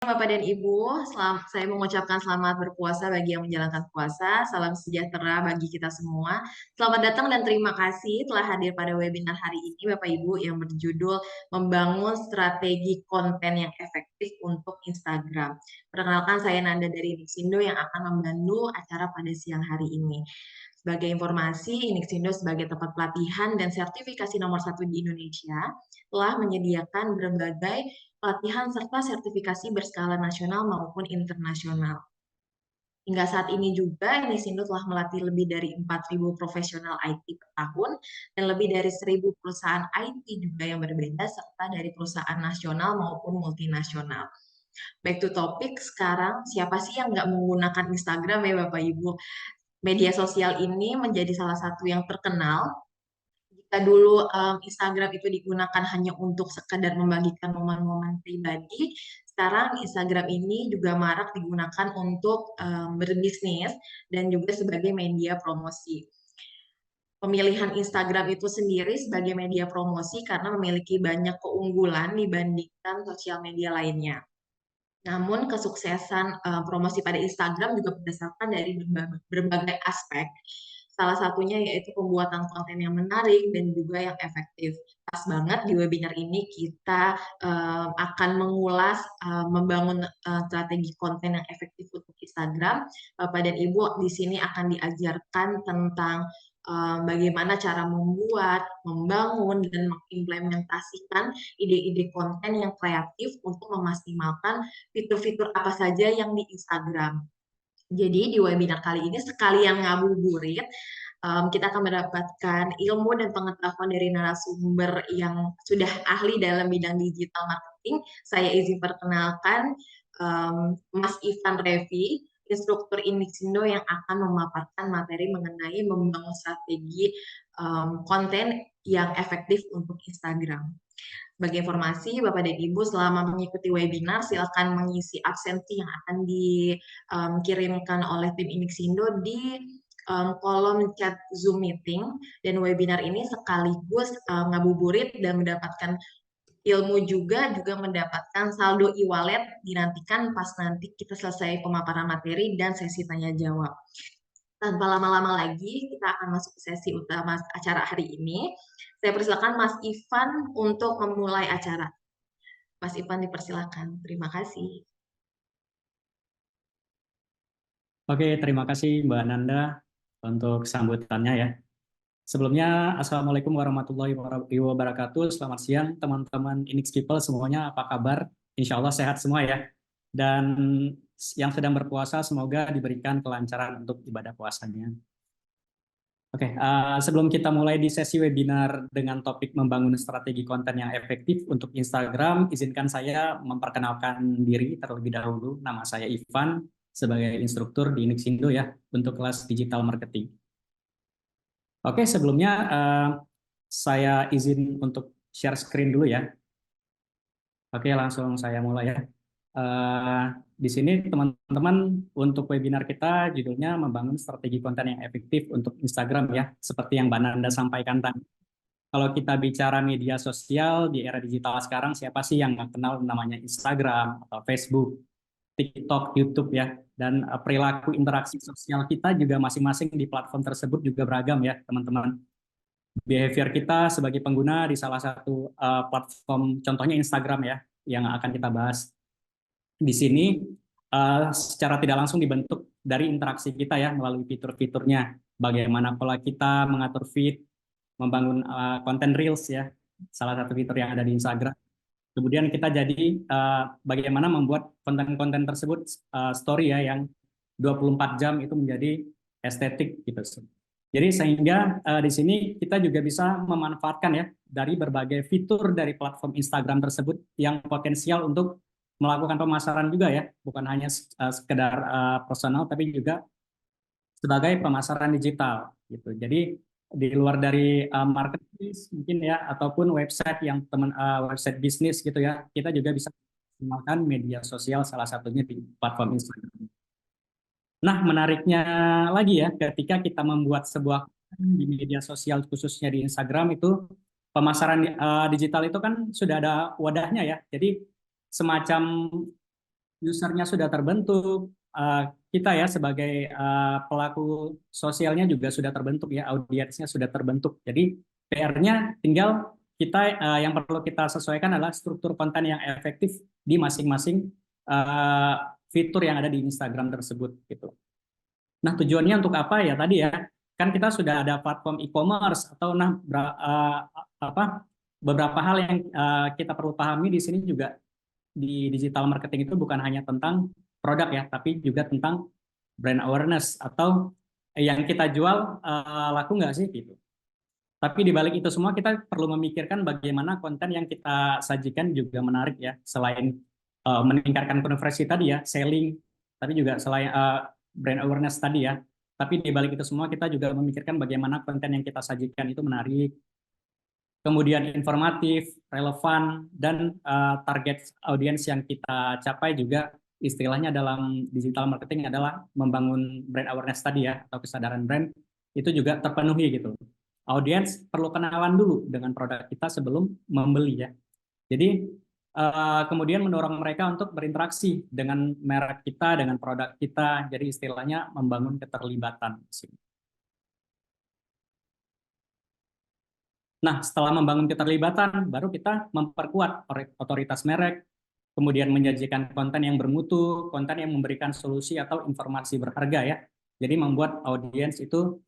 Bapak dan Ibu, saya mengucapkan selamat berpuasa bagi yang menjalankan puasa. Salam sejahtera bagi kita semua. Selamat datang dan terima kasih telah hadir pada webinar hari ini, Bapak Ibu, yang berjudul Membangun Strategi Konten yang Efektif untuk Instagram. Perkenalkan, saya Nanda dari Nixindo yang akan memandu acara pada siang hari ini. Sebagai informasi, Nixindo sebagai tempat pelatihan dan sertifikasi nomor 1 di Indonesia telah menyediakan berbagai pelatihan serta sertifikasi berskala nasional maupun internasional. Hingga saat ini juga, Nixindo telah melatih lebih dari 4.000 profesional IT per tahun dan lebih dari 1.000 perusahaan IT juga yang berbeda, serta dari perusahaan nasional maupun multinasional. Back to topic, sekarang siapa sih yang nggak menggunakan Instagram ya Bapak Ibu? Media sosial ini menjadi salah satu yang terkenal. Jika dulu Instagram itu digunakan hanya untuk sekadar membagikan momen-momen pribadi, sekarang Instagram ini juga marak digunakan untuk berbisnis dan juga sebagai media promosi. Pemilihan Instagram itu sendiri sebagai media promosi karena memiliki banyak keunggulan dibandingkan sosial media lainnya. Namun kesuksesan promosi pada Instagram juga berdasarkan dari berbagai aspek. Salah satunya yaitu pembuatan konten yang menarik dan juga yang efektif. Pas banget di webinar ini kita akan mengulas membangun strategi konten yang efektif untuk Instagram. Bapak dan Ibu di sini akan diajarkan tentang bagaimana cara membuat, membangun, dan mengimplementasikan ide-ide konten yang kreatif untuk memaksimalkan fitur-fitur apa saja yang di Instagram. Jadi di webinar kali ini sekalian ngabuburit, kita akan mendapatkan ilmu dan pengetahuan dari narasumber yang sudah ahli dalam bidang digital marketing. Saya izin perkenalkan Mas Ivan Revi, instruktur Indixindo yang akan memaparkan materi mengenai membangun strategi konten yang efektif untuk Instagram. Sebagai informasi, Bapak dan Ibu selama mengikuti webinar, silakan mengisi absensi yang akan dikirimkan oleh tim Indixindo di kolom chat Zoom meeting, dan webinar ini sekaligus ngabuburit dan mendapatkan ilmu juga mendapatkan saldo e-wallet dinantikan pas nanti kita selesai pemaparan materi dan sesi tanya jawab. Tanpa lama-lama lagi, kita akan masuk ke sesi utama acara hari ini. Saya persilakan Mas Ivan untuk memulai acara. Mas Ivan dipersilakan. Terima kasih. Oke, terima kasih Mbak Nanda untuk sambutannya ya. Sebelumnya, Assalamualaikum warahmatullahi wabarakatuh. Selamat siang teman-teman Inix People semuanya, apa kabar? Insya Allah sehat semua ya. Dan yang sedang berpuasa semoga diberikan kelancaran untuk ibadah puasanya. Oke, sebelum kita mulai di sesi webinar dengan topik membangun strategi konten yang efektif untuk Instagram, izinkan saya memperkenalkan diri terlebih dahulu. Nama saya Ivan, sebagai instruktur di Nixindo ya, untuk kelas digital marketing. Oke, sebelumnya saya izin untuk share screen dulu ya. Oke, langsung saya mulai ya. Di sini teman-teman untuk webinar kita judulnya membangun strategi konten yang efektif untuk Instagram ya, seperti yang Mbak Nanda sampaikan tadi. Kalau kita bicara media sosial di era digital sekarang, siapa sih yang nggak kenal namanya Instagram atau Facebook, TikTok, YouTube ya, dan perilaku interaksi sosial kita juga masing-masing di platform tersebut juga beragam ya teman-teman. Behavior kita sebagai pengguna di salah satu platform, contohnya Instagram ya, yang akan kita bahas di sini secara tidak langsung dibentuk dari interaksi kita ya melalui fitur-fiturnya. Bagaimana pola kita mengatur feed, membangun konten reels ya, salah satu fitur yang ada di Instagram. Kemudian kita jadi bagaimana membuat konten-konten tersebut story ya yang 24 jam itu menjadi estetik gitu. Jadi sehingga di sini kita juga bisa memanfaatkan ya dari berbagai fitur dari platform Instagram tersebut yang potensial untuk melakukan pemasaran juga ya, bukan hanya sekedar personal tapi juga sebagai pemasaran digital gitu. Jadi di luar dari marketplace mungkin ya ataupun website yang website bisnis gitu ya, kita juga bisa menggunakan media sosial salah satunya di platform Instagram. Nah, menariknya lagi ya, ketika kita membuat sebuah di media sosial khususnya di Instagram itu pemasaran digital itu kan sudah ada wadahnya ya. Jadi semacam usernya sudah terbentuk, kita ya sebagai pelaku sosialnya juga sudah terbentuk ya, audiensnya sudah terbentuk. Jadi PR-nya tinggal kita yang perlu kita sesuaikan adalah struktur konten yang efektif di masing-masing uh, fitur yang ada di Instagram tersebut gitu. Nah, tujuannya untuk apa ya tadi ya? Kan kita sudah ada platform e-commerce atau apa beberapa hal yang kita perlu pahami di sini juga di digital marketing itu bukan hanya tentang produk ya, tapi juga tentang brand awareness atau yang kita jual laku nggak sih gitu. Tapi di balik itu semua kita perlu memikirkan bagaimana konten yang kita sajikan juga menarik ya, selain meningkatkan konversi tadi ya, selling, tapi juga selain brand awareness tadi ya. Tapi di balik itu semua kita juga memikirkan bagaimana konten yang kita sajikan itu menarik, kemudian informatif, relevan, dan target audiens yang kita capai juga istilahnya dalam digital marketing adalah membangun brand awareness tadi ya, atau kesadaran brand, itu juga terpenuhi gitu. Audiens perlu kenalan dulu dengan produk kita sebelum membeli ya. Jadi kemudian mendorong mereka untuk berinteraksi dengan merek kita, dengan produk kita, jadi istilahnya membangun keterlibatan. Nah, setelah membangun keterlibatan, baru kita memperkuat otoritas merek, kemudian menyajikan konten yang bermutu, konten yang memberikan solusi atau informasi berharga ya. Jadi membuat audiens itu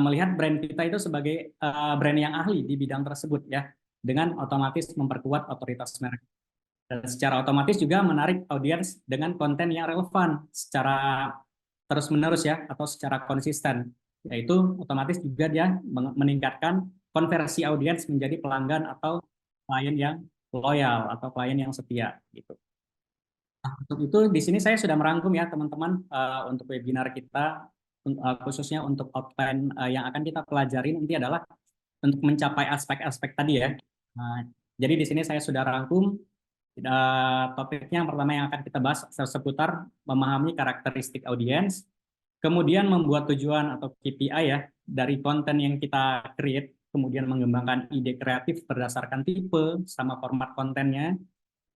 melihat brand kita itu sebagai brand yang ahli di bidang tersebut ya, dengan otomatis memperkuat otoritas merek. Dan secara otomatis juga menarik audiens dengan konten yang relevan secara terus-menerus ya, atau secara konsisten. Yaitu otomatis juga dia meningkatkan konversi audiens menjadi pelanggan atau klien yang loyal atau klien yang setia gitu. Nah, untuk itu di sini saya sudah merangkum ya teman-teman untuk webinar kita khususnya untuk outline yang akan kita pelajari nanti adalah untuk mencapai aspek-aspek tadi ya. Nah, jadi di sini saya sudah rangkum topiknya yang pertama yang akan kita bahas seputar memahami karakteristik audiens, kemudian membuat tujuan atau KPI ya dari konten yang kita create, kemudian mengembangkan ide kreatif berdasarkan tipe sama format kontennya.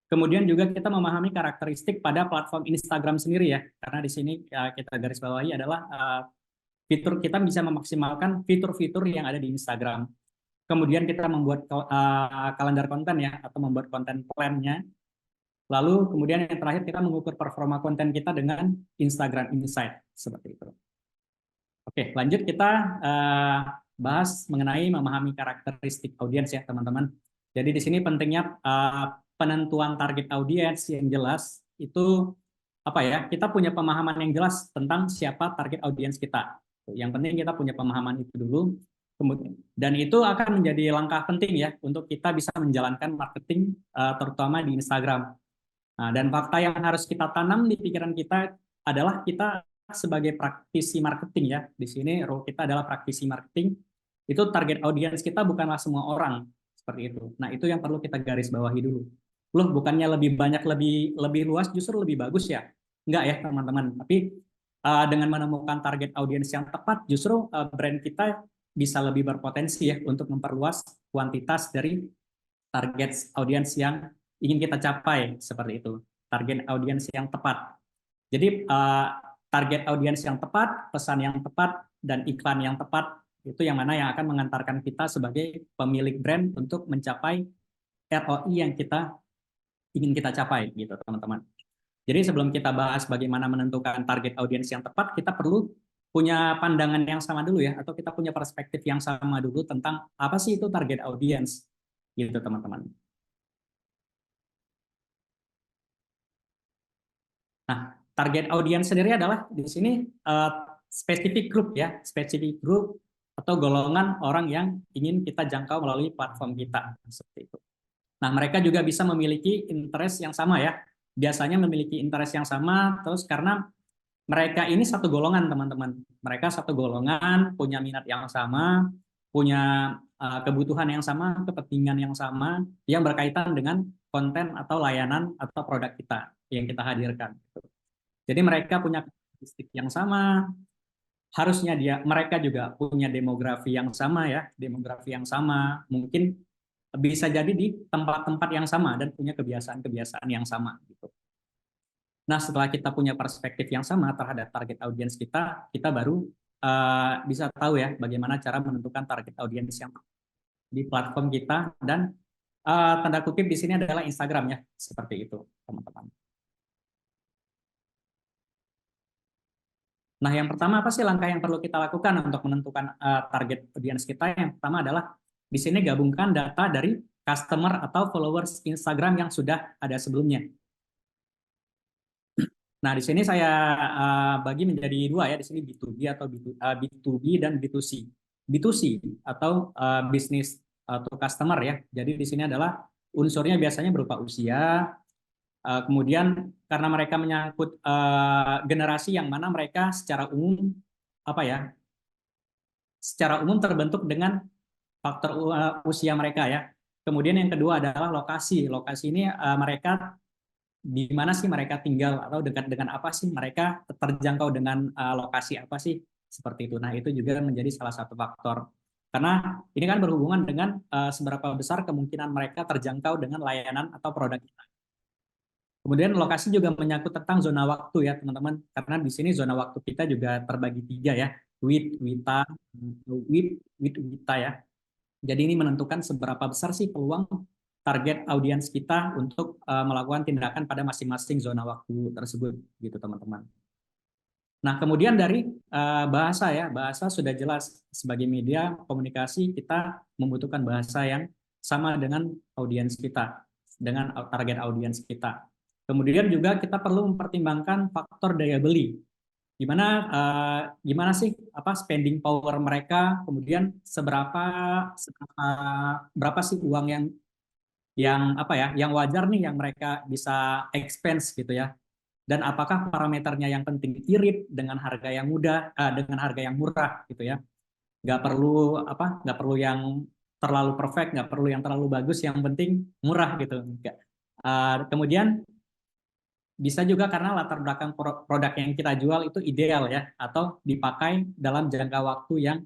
Kemudian juga kita memahami karakteristik pada platform Instagram sendiri ya, karena di sini kita garis bawahi adalah fitur kita bisa memaksimalkan fitur-fitur yang ada di Instagram. Kemudian kita membuat kalender konten ya, atau membuat konten plan-nya. Lalu kemudian yang terakhir kita mengukur performa konten kita dengan Instagram Insight seperti itu. Oke, lanjut kita bahas mengenai memahami karakteristik audiens ya teman-teman. Jadi di sini pentingnya penentuan target audiens yang jelas itu apa ya? Kita punya pemahaman yang jelas tentang siapa target audiens kita. Yang penting kita punya pemahaman itu dulu. Dan itu akan menjadi langkah penting ya untuk kita bisa menjalankan marketing terutama di Instagram. Nah, dan fakta yang harus kita tanam di pikiran kita adalah kita sebagai praktisi marketing ya. Di sini role kita adalah praktisi marketing. Itu target audiens kita bukanlah semua orang seperti itu. Nah, itu yang perlu kita garis bawahi dulu. Loh, bukannya lebih banyak, lebih luas, justru lebih bagus ya? Enggak ya, teman-teman. Tapi dengan menemukan target audiens yang tepat, justru brand kita bisa lebih berpotensi ya untuk memperluas kuantitas dari target audiens yang ingin kita capai seperti itu. Target audiens yang tepat. Jadi target audiens yang tepat, pesan yang tepat, dan iklan yang tepat itu yang mana yang akan mengantarkan kita sebagai pemilik brand untuk mencapai ROI yang kita ingin kita capai gitu teman-teman. Jadi sebelum kita bahas bagaimana menentukan target audiens yang tepat, kita perlu punya pandangan yang sama dulu ya, atau kita punya perspektif yang sama dulu tentang apa sih itu target audiens gitu teman-teman. Nah, target audiens sendiri adalah di sini spesifik grup ya, spesifik grup atau golongan orang yang ingin kita jangkau melalui platform kita seperti itu. Nah, mereka juga bisa memiliki interest yang sama ya. Biasanya memiliki interest yang sama terus karena mereka ini satu golongan teman-teman. Mereka satu golongan, punya minat yang sama, punya kebutuhan yang sama, kepentingan yang sama yang berkaitan dengan konten atau layanan atau produk kita yang kita hadirkan. Jadi mereka punya karakteristik yang sama, harusnya mereka juga punya demografi yang sama ya, demografi yang sama, mungkin bisa jadi di tempat-tempat yang sama dan punya kebiasaan-kebiasaan yang sama gitu. Nah, setelah kita punya perspektif yang sama terhadap target audiens kita baru bisa tahu ya bagaimana cara menentukan target audiens yang di platform kita dan tanda kutip di sini adalah Instagram ya, seperti itu, teman-teman. Nah, yang pertama apa sih langkah yang perlu kita lakukan untuk menentukan target audiens kita? Yang pertama adalah di sini gabungkan data dari customer atau followers Instagram yang sudah ada sebelumnya. Nah, di sini saya bagi menjadi dua ya, di sini B2B atau B2B dan B2C. B2C atau bisnis atau customer ya. Jadi di sini adalah unsurnya biasanya berupa usia, kemudian karena mereka menyangkut generasi yang mana mereka secara umum apa ya? Secara umum terbentuk dengan faktor usia mereka ya. Kemudian yang kedua adalah lokasi. Lokasi ini mereka di mana sih mereka tinggal atau dekat dengan apa sih mereka terjangkau dengan lokasi apa sih seperti itu. Nah, itu juga menjadi salah satu faktor. Karena ini kan berhubungan dengan seberapa besar kemungkinan mereka terjangkau dengan layanan atau produk kita. Kemudian lokasi juga menyangkut tentang zona waktu ya teman-teman, karena di sini zona waktu kita juga terbagi tiga ya, WITA, WITA ya. Jadi ini menentukan seberapa besar sih peluang target audiens kita untuk melakukan tindakan pada masing-masing zona waktu tersebut gitu teman-teman. Nah, kemudian dari bahasa ya, bahasa sudah jelas sebagai media komunikasi kita membutuhkan bahasa yang sama dengan audiens kita, dengan target audiens kita. Kemudian juga kita perlu mempertimbangkan faktor daya beli. Gimana sih apa spending power mereka, kemudian seberapa seberapa berapa sih uang yang apa ya, yang wajar nih yang mereka bisa expense gitu ya. Dan apakah parameternya yang penting irit dengan harga yang mudah, dengan harga yang murah gitu ya. Nggak perlu yang terlalu perfect, nggak perlu yang terlalu bagus, yang penting murah gitu. Kemudian bisa juga karena latar belakang produk yang kita jual itu ideal ya, atau dipakai dalam jangka waktu yang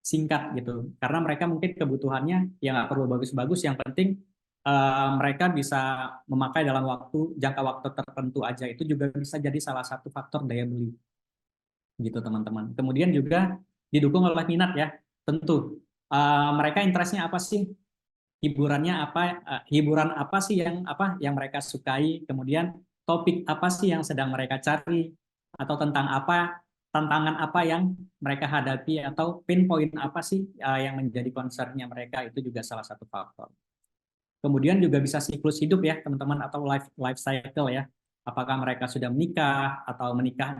singkat gitu. Karena mereka mungkin kebutuhannya yang nggak perlu bagus-bagus, yang penting mereka bisa memakai dalam jangka waktu tertentu aja. Itu juga bisa jadi salah satu faktor daya beli gitu teman-teman. Kemudian juga didukung oleh minat ya, tentu. Mereka interestnya apa sih? Hiburan apa sih yang mereka sukai, kemudian topik apa sih yang sedang mereka cari, atau tentang apa tantangan apa yang mereka hadapi, atau pain point apa sih yang menjadi concernnya mereka. Itu juga salah satu faktor. Kemudian juga bisa siklus hidup ya teman-teman, atau life cycle ya, apakah mereka sudah menikah atau menikah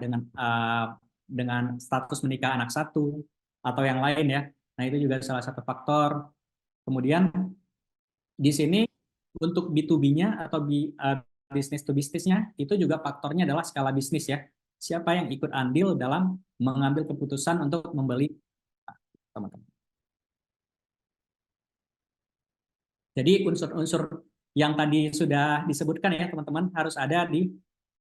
dengan status menikah anak satu atau yang lain ya. Nah, itu juga salah satu faktor. Kemudian di sini untuk B2B-nya atau business to business-nya itu juga faktornya adalah skala bisnis ya. Siapa yang ikut andil dalam mengambil keputusan untuk membeli teman-teman. Jadi unsur-unsur yang tadi sudah disebutkan ya teman-teman harus ada di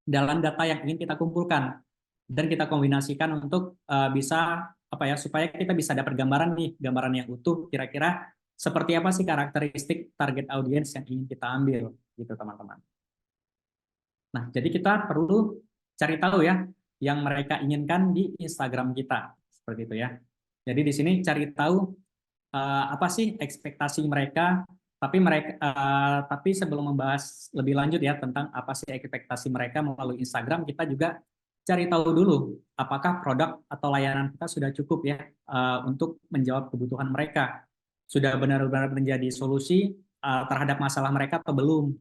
dalam data yang ingin kita kumpulkan dan kita kombinasikan untuk bisa apa ya, supaya kita bisa dapat gambaran nih, gambaran yang utuh kira-kira seperti apa sih karakteristik target audiens yang ingin kita ambil gitu teman-teman. Nah, jadi kita perlu cari tahu ya yang mereka inginkan di Instagram kita seperti itu ya. Jadi di sini cari tahu apa sih ekspektasi mereka, tapi sebelum membahas lebih lanjut ya tentang apa sih ekspektasi mereka melalui Instagram, kita juga cari tahu dulu apakah produk atau layanan kita sudah cukup ya untuk menjawab kebutuhan mereka, sudah benar-benar menjadi solusi terhadap masalah mereka atau belum,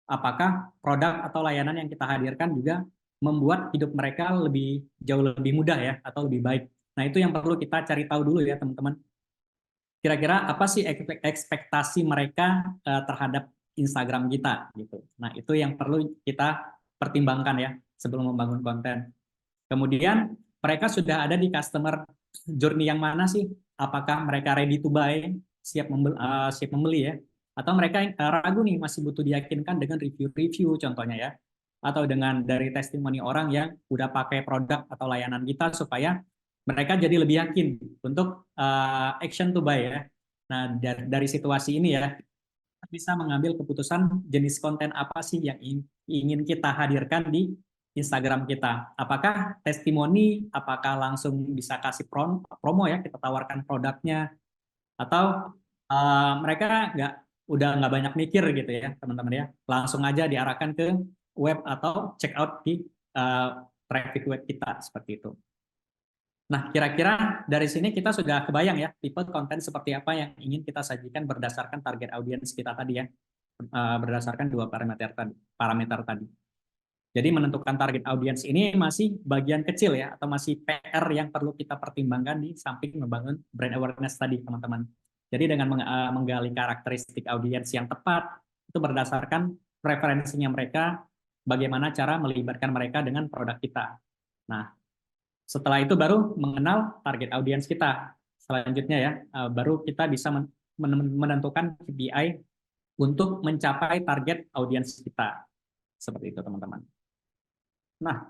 apakah produk atau layanan yang kita hadirkan juga membuat hidup mereka jauh lebih mudah ya atau lebih baik. Nah, itu yang perlu kita cari tahu dulu ya teman-teman. Kira-kira apa sih ekspektasi mereka terhadap Instagram kita gitu. Nah, itu yang perlu kita pertimbangkan ya sebelum membangun konten. Kemudian mereka sudah ada di customer journey yang mana sih? Apakah mereka ready to buy, siap membeli ya? Atau mereka ragu nih, masih butuh diyakinkan dengan review-review contohnya ya? Atau dengan dari testimoni orang yang udah pakai produk atau layanan kita supaya mereka jadi lebih yakin untuk action to buy ya. Nah, dari situasi ini ya, bisa mengambil keputusan jenis konten apa sih yang ingin kita hadirkan di Instagram kita. Apakah testimoni, apakah langsung bisa kasih promo ya, kita tawarkan produknya, atau mereka udah nggak banyak mikir gitu ya teman-teman ya, langsung aja diarahkan ke web atau check out di traffic web kita seperti itu. Nah, kira-kira dari sini kita sudah kebayang ya tipe konten seperti apa yang ingin kita sajikan berdasarkan target audiens kita tadi ya, berdasarkan dua parameter tadi. Jadi menentukan target audiens ini masih bagian kecil ya, atau masih PR yang perlu kita pertimbangkan di samping membangun brand awareness tadi, teman-teman. Jadi dengan menggali karakteristik audiens yang tepat, itu berdasarkan preferensinya mereka, bagaimana cara melibatkan mereka dengan produk kita. Nah, setelah itu baru mengenal target audiens kita. Selanjutnya ya, baru kita bisa menentukan KPI untuk mencapai target audiens kita. Seperti itu, teman-teman. Nah,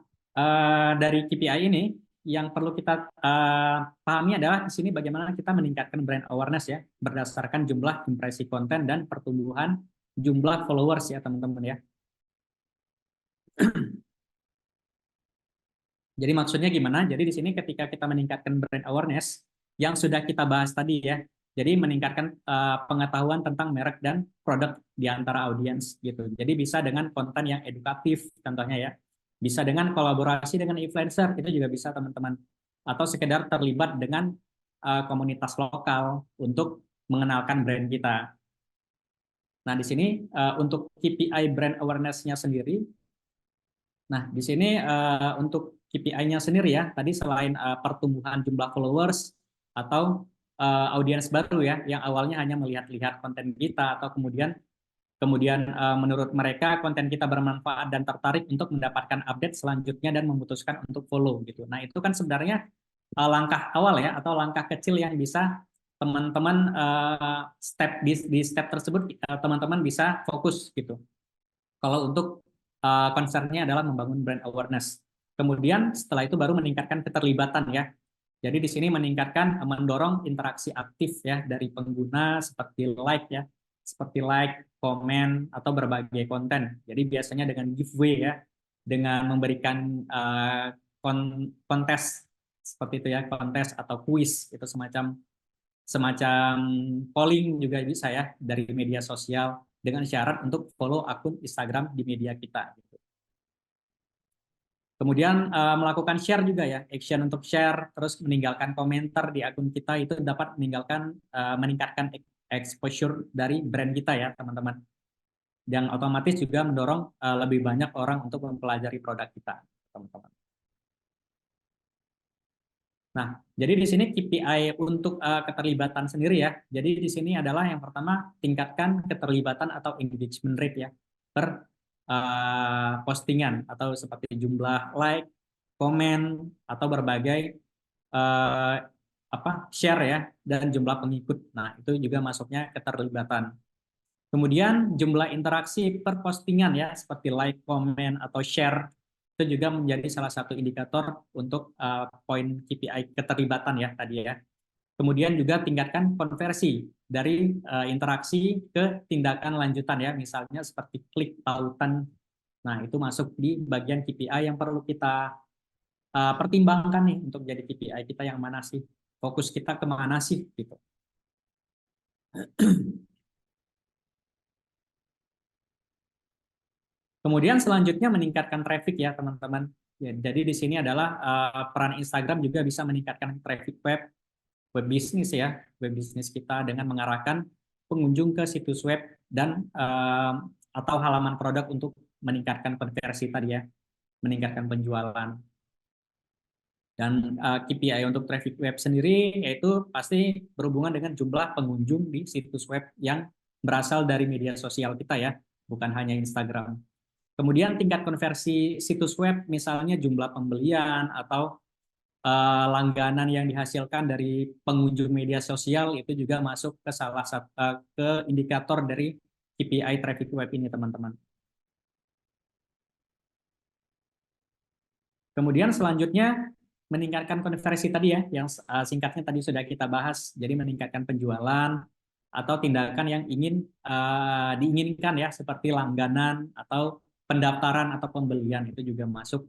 dari KPI ini yang perlu kita pahami adalah di sini bagaimana kita meningkatkan brand awareness ya, berdasarkan jumlah impresi konten dan pertumbuhan jumlah followers ya, teman-teman ya. Jadi maksudnya gimana? Jadi di sini ketika kita meningkatkan brand awareness yang sudah kita bahas tadi ya, jadi meningkatkan pengetahuan tentang merek dan produk di antara audiens gitu. Jadi bisa dengan konten yang edukatif contohnya ya. Bisa dengan kolaborasi dengan influencer, itu juga bisa teman-teman. Atau sekedar terlibat dengan komunitas lokal untuk mengenalkan brand kita. Nah, di sini untuk KPI brand awareness-nya sendiri, nah di sini untuk KPI-nya sendiri ya, tadi selain pertumbuhan jumlah followers atau audiens baru ya, yang awalnya hanya melihat-lihat konten kita atau kemudian menurut mereka konten kita bermanfaat dan tertarik untuk mendapatkan update selanjutnya dan memutuskan untuk follow gitu. Nah, itu kan sebenarnya langkah awal ya, atau langkah kecil yang bisa teman-teman step di step tersebut teman-teman bisa fokus gitu. Kalau untuk concernnya adalah membangun brand awareness. Kemudian setelah itu baru meningkatkan keterlibatan ya. Jadi di sini meningkatkan, mendorong interaksi aktif ya dari pengguna seperti like, komen, atau berbagai konten. Jadi biasanya dengan giveaway ya, dengan memberikan kontes seperti itu ya, kontes atau kuis itu semacam polling juga bisa ya dari media sosial dengan syarat untuk follow akun Instagram di media kita. Kemudian melakukan share juga ya, action untuk share, terus meninggalkan komentar di akun kita itu dapat meningkatkan exposure dari brand kita ya teman-teman. Yang otomatis juga mendorong lebih banyak orang untuk mempelajari produk kita, teman-teman. Nah, jadi di sini KPI untuk keterlibatan sendiri ya. Jadi di sini adalah yang pertama tingkatkan keterlibatan atau engagement rate ya per postingan atau seperti jumlah like, komen atau berbagai share ya dan jumlah pengikut. Nah, itu juga masuknya keterlibatan. Kemudian jumlah interaksi per postingan ya seperti like, komen atau share itu juga menjadi salah satu indikator untuk poin KPI keterlibatan ya tadi ya. Kemudian juga tingkatkan konversi dari interaksi ke tindakan lanjutan ya, misalnya seperti klik tautan. Nah, itu masuk di bagian KPI yang perlu kita pertimbangkan nih untuk jadi KPI kita yang mana sih? Fokus kita kemana sih gitu. Kemudian selanjutnya meningkatkan traffic ya teman-teman. Ya, jadi di sini adalah peran Instagram juga bisa meningkatkan traffic web bisnis ya, web bisnis kita dengan mengarahkan pengunjung ke situs web dan atau halaman produk untuk meningkatkan konversi tadi ya, meningkatkan penjualan. Dan KPI untuk traffic web sendiri yaitu pasti berhubungan dengan jumlah pengunjung di situs web yang berasal dari media sosial kita ya, bukan hanya Instagram. Kemudian tingkat konversi situs web, misalnya jumlah pembelian atau langganan yang dihasilkan dari pengunjung media sosial itu juga masuk ke salah satu ke indikator dari KPI traffic web ini teman-teman. Kemudian selanjutnya meningkatkan konversi tadi ya, yang singkatnya tadi sudah kita bahas. Jadi meningkatkan penjualan atau tindakan yang diinginkan ya, seperti langganan atau pendaftaran atau pembelian itu juga masuk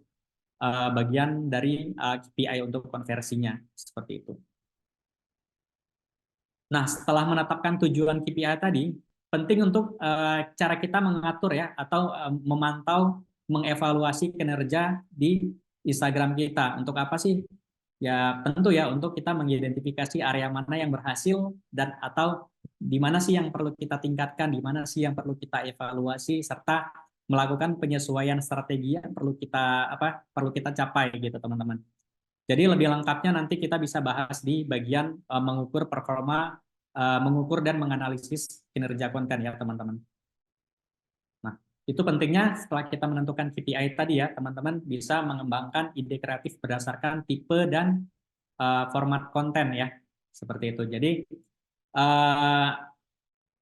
bagian dari KPI untuk konversinya seperti itu. Nah, setelah menetapkan tujuan KPI tadi, penting untuk cara kita mengatur ya atau memantau, mengevaluasi kinerja di Instagram kita. Untuk apa sih? Ya tentu ya untuk kita mengidentifikasi area mana yang berhasil dan atau di mana sih yang perlu kita tingkatkan, di mana sih yang perlu kita evaluasi serta melakukan penyesuaian strategi yang perlu kita capai gitu teman-teman. Jadi lebih lengkapnya nanti kita bisa bahas di bagian mengukur performa, mengukur dan menganalisis kinerja konten ya teman-teman. Nah, itu pentingnya setelah kita menentukan KPI tadi ya, teman-teman bisa mengembangkan ide kreatif berdasarkan tipe dan format konten ya, seperti itu. Jadi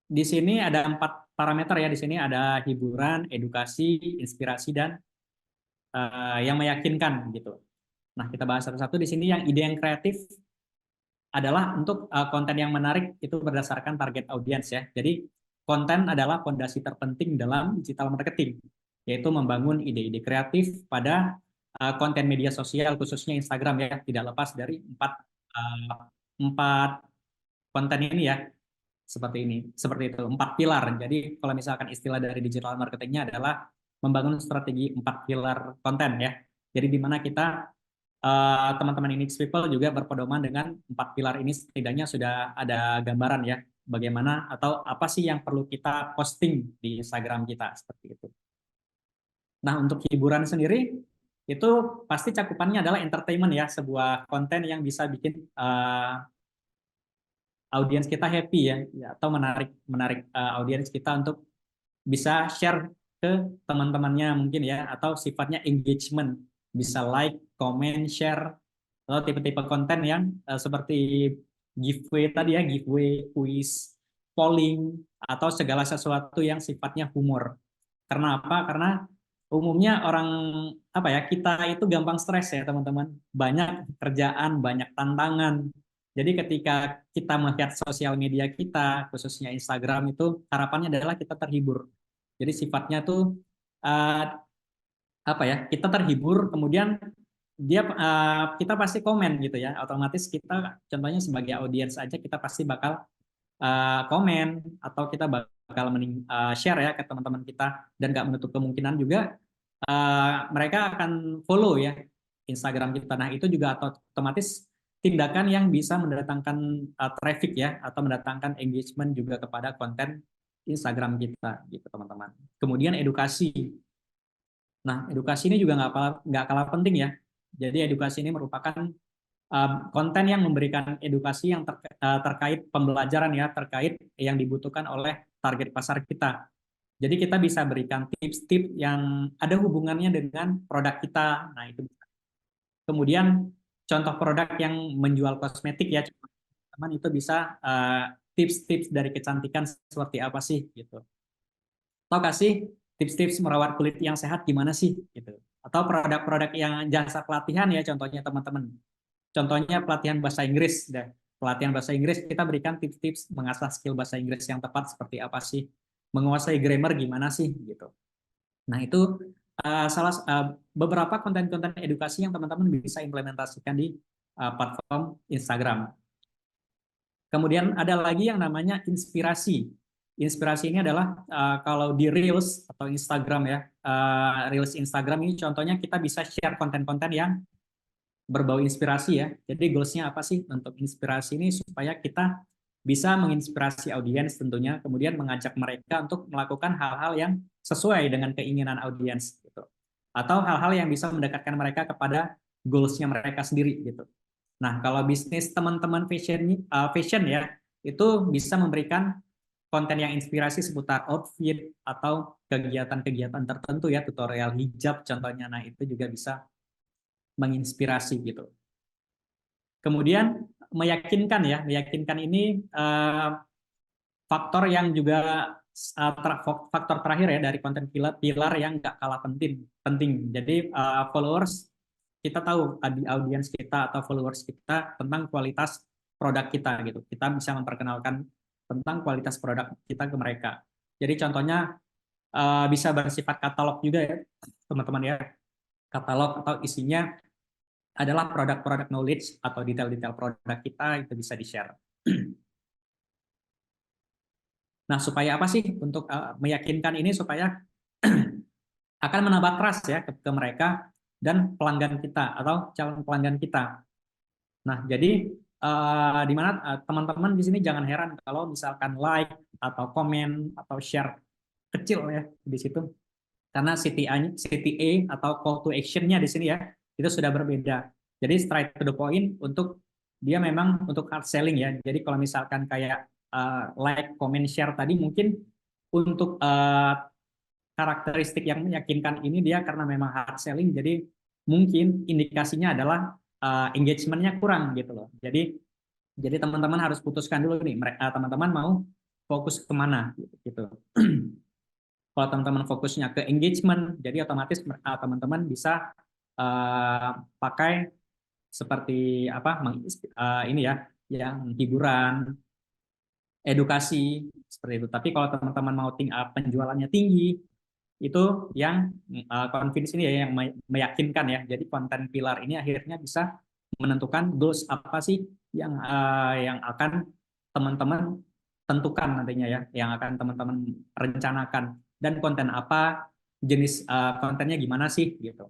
di sini ada 4 parameter ya, di sini ada hiburan, edukasi, inspirasi, dan yang meyakinkan gitu. Nah, kita bahas satu-satu di sini. Yang ide yang kreatif adalah untuk konten yang menarik itu berdasarkan target audiens ya. Jadi konten adalah fondasi terpenting dalam digital marketing, yaitu membangun ide-ide kreatif pada konten media sosial khususnya Instagram ya. Tidak lepas dari empat konten ini ya. Seperti ini, seperti itu, 4 pilar. Jadi kalau misalkan istilah dari digital marketingnya adalah membangun strategi 4 pilar konten ya. Jadi di mana kita teman-teman Inix People juga berpedoman dengan 4 pilar ini, setidaknya sudah ada gambaran ya bagaimana atau apa sih yang perlu kita posting di Instagram kita seperti itu. Nah untuk hiburan sendiri itu pasti cakupannya adalah entertainment ya, sebuah konten yang bisa bikin audiens kita happy ya, atau menarik menarik audiens kita untuk bisa share ke teman-temannya mungkin ya, atau sifatnya engagement, bisa like, comment, share, atau tipe-tipe konten yang seperti giveaway tadi ya, giveaway, quiz, polling, atau segala sesuatu yang sifatnya humor. Karena apa? Karena umumnya orang apa ya, kita itu gampang stres ya teman-teman, banyak kerjaan, banyak tantangan. Jadi ketika kita melihat sosial media kita, khususnya Instagram, itu harapannya adalah kita terhibur. Jadi sifatnya tuh uh, apa ya? Kita terhibur, kemudian kita pasti komen gitu ya. Otomatis kita contohnya sebagai audiens aja kita pasti bakal komen atau kita bakal share ya ke teman-teman kita, dan nggak menutup kemungkinan juga mereka akan follow ya Instagram kita. Nah itu juga otomatis tindakan yang bisa mendatangkan traffic ya, atau mendatangkan engagement juga kepada konten Instagram kita gitu teman-teman. Kemudian edukasi. Nah edukasi ini juga nggak kalah penting ya. Jadi edukasi ini merupakan konten yang memberikan edukasi yang terkait pembelajaran ya, terkait yang dibutuhkan oleh target pasar kita. Jadi kita bisa berikan tips-tips yang ada hubungannya dengan produk kita. Nah itu. Kemudian contoh produk yang menjual kosmetik ya, teman itu bisa tips-tips dari kecantikan seperti apa sih gitu. Atau kasih tips-tips merawat kulit yang sehat gimana sih gitu. Atau produk-produk yang jasa pelatihan ya, contohnya teman-teman. Contohnya pelatihan bahasa Inggris. Pelatihan bahasa Inggris kita berikan tips-tips mengasah skill bahasa Inggris yang tepat seperti apa sih. Menguasai grammar gimana sih gitu. Nah itu beberapa konten-konten edukasi yang teman-teman bisa implementasikan di platform Instagram. Kemudian ada lagi yang namanya inspirasi. Inspirasi ini adalah kalau di Reels atau Instagram ya, Reels Instagram ini contohnya kita bisa share konten-konten yang berbau inspirasi ya. Jadi goals-nya apa sih untuk inspirasi ini? Supaya kita bisa menginspirasi audiens tentunya, kemudian mengajak mereka untuk melakukan hal-hal yang sesuai dengan keinginan audiens gitu. Atau hal-hal yang bisa mendekatkan mereka kepada goals-nya mereka sendiri gitu. Nah, kalau bisnis teman-teman fashion ya, itu bisa memberikan konten yang inspirasi seputar outfit atau kegiatan-kegiatan tertentu ya, tutorial hijab contohnya. Nah, itu juga bisa menginspirasi gitu. Kemudian meyakinkan ya, meyakinkan ini faktor yang juga faktor terakhir ya dari konten pilar yang nggak kalah penting. Jadi followers, kita tahu audiens kita atau followers kita tentang kualitas produk kita gitu. Kita bisa memperkenalkan tentang kualitas produk kita ke mereka. Jadi contohnya bisa bersifat katalog juga ya teman-teman ya. katalog atau isinya adalah produk-produk knowledge atau detail-detail produk kita itu bisa di-share. Nah, supaya apa sih untuk meyakinkan ini supaya akan menambah trust ya ke mereka dan pelanggan kita atau calon pelanggan kita. Nah, jadi di mana teman-teman di sini jangan heran kalau misalkan like atau komen atau share kecil ya di situ karena CTA atau call to action-nya di sini ya itu sudah berbeda. Jadi straight to the point untuk dia memang untuk hard selling ya. Jadi kalau misalkan kayak like, comment, share tadi mungkin untuk karakteristik yang meyakinkan ini dia karena memang hard selling jadi mungkin indikasinya adalah engagement-nya kurang gitu loh. Jadi teman-teman harus putuskan dulu nih teman-teman mau fokus kemana gitu. Kalau teman-teman fokusnya ke engagement, jadi otomatis teman-teman bisa pakai seperti apa ini ya, yang hiburan, edukasi seperti itu. Tapi kalau teman-teman mau penjualannya tinggi, itu yang confidence ini ya yang meyakinkan ya. Jadi konten pilar ini akhirnya bisa menentukan goals apa sih yang akan teman-teman tentukan nantinya ya, yang akan teman-teman rencanakan dan konten apa, jenis kontennya gimana sih gitu.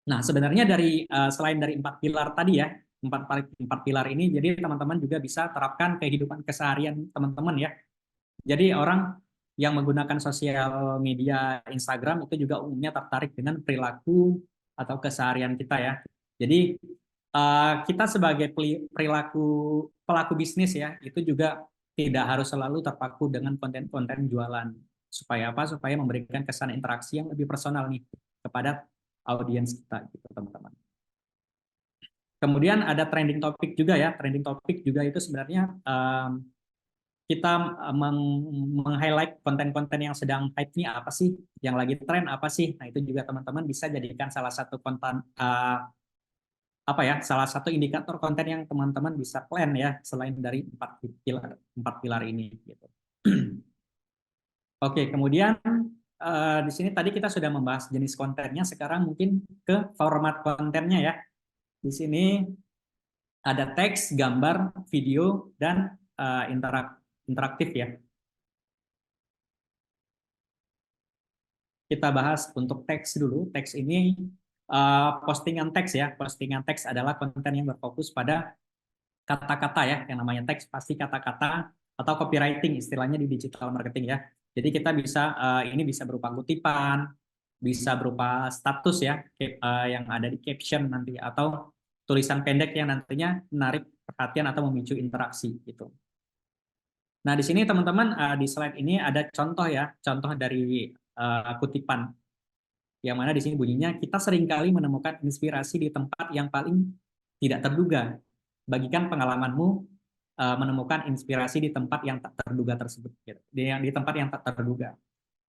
Nah, sebenarnya dari selain dari 4 pilar tadi ya, empat pilar ini, jadi teman-teman juga bisa terapkan kehidupan keseharian teman-teman ya. Jadi orang yang menggunakan sosial media Instagram itu juga umumnya tertarik dengan perilaku atau keseharian kita ya. Jadi kita sebagai pelaku bisnis ya, itu juga tidak harus selalu terpaku dengan konten-konten jualan. Supaya apa? Supaya memberikan kesan interaksi yang lebih personal nih kepada audiens kita gitu teman-teman. Kemudian ada trending topik juga ya. Trending topik juga itu sebenarnya kita meng-highlight konten-konten yang sedang hype ini apa sih, yang lagi tren apa sih. Nah, itu juga teman-teman bisa jadikan salah satu konten salah satu indikator konten yang teman-teman bisa plan ya selain dari empat pilar ini gitu. Oke, kemudian di sini tadi kita sudah membahas jenis kontennya, sekarang mungkin ke format kontennya ya. Di sini ada teks, gambar, video, dan interaktif ya. Kita bahas untuk teks dulu. Teks ini postingan teks ya. Postingan teks adalah konten yang berfokus pada kata-kata ya. Yang namanya teks pasti kata-kata atau copywriting istilahnya di digital marketing ya. Jadi kita bisa ini bisa berupa kutipan, bisa berupa status ya yang ada di caption nanti atau tulisan pendek yang nantinya menarik perhatian atau memicu interaksi gitu. Nah, di sini teman-teman di slide ini ada contoh ya, contoh dari kutipan yang mana di sini bunyinya kita seringkali menemukan inspirasi di tempat yang paling tidak terduga. Bagikan pengalamanmu menemukan inspirasi di tempat yang tak terduga tersebut, gitu. Di tempat yang tak terduga.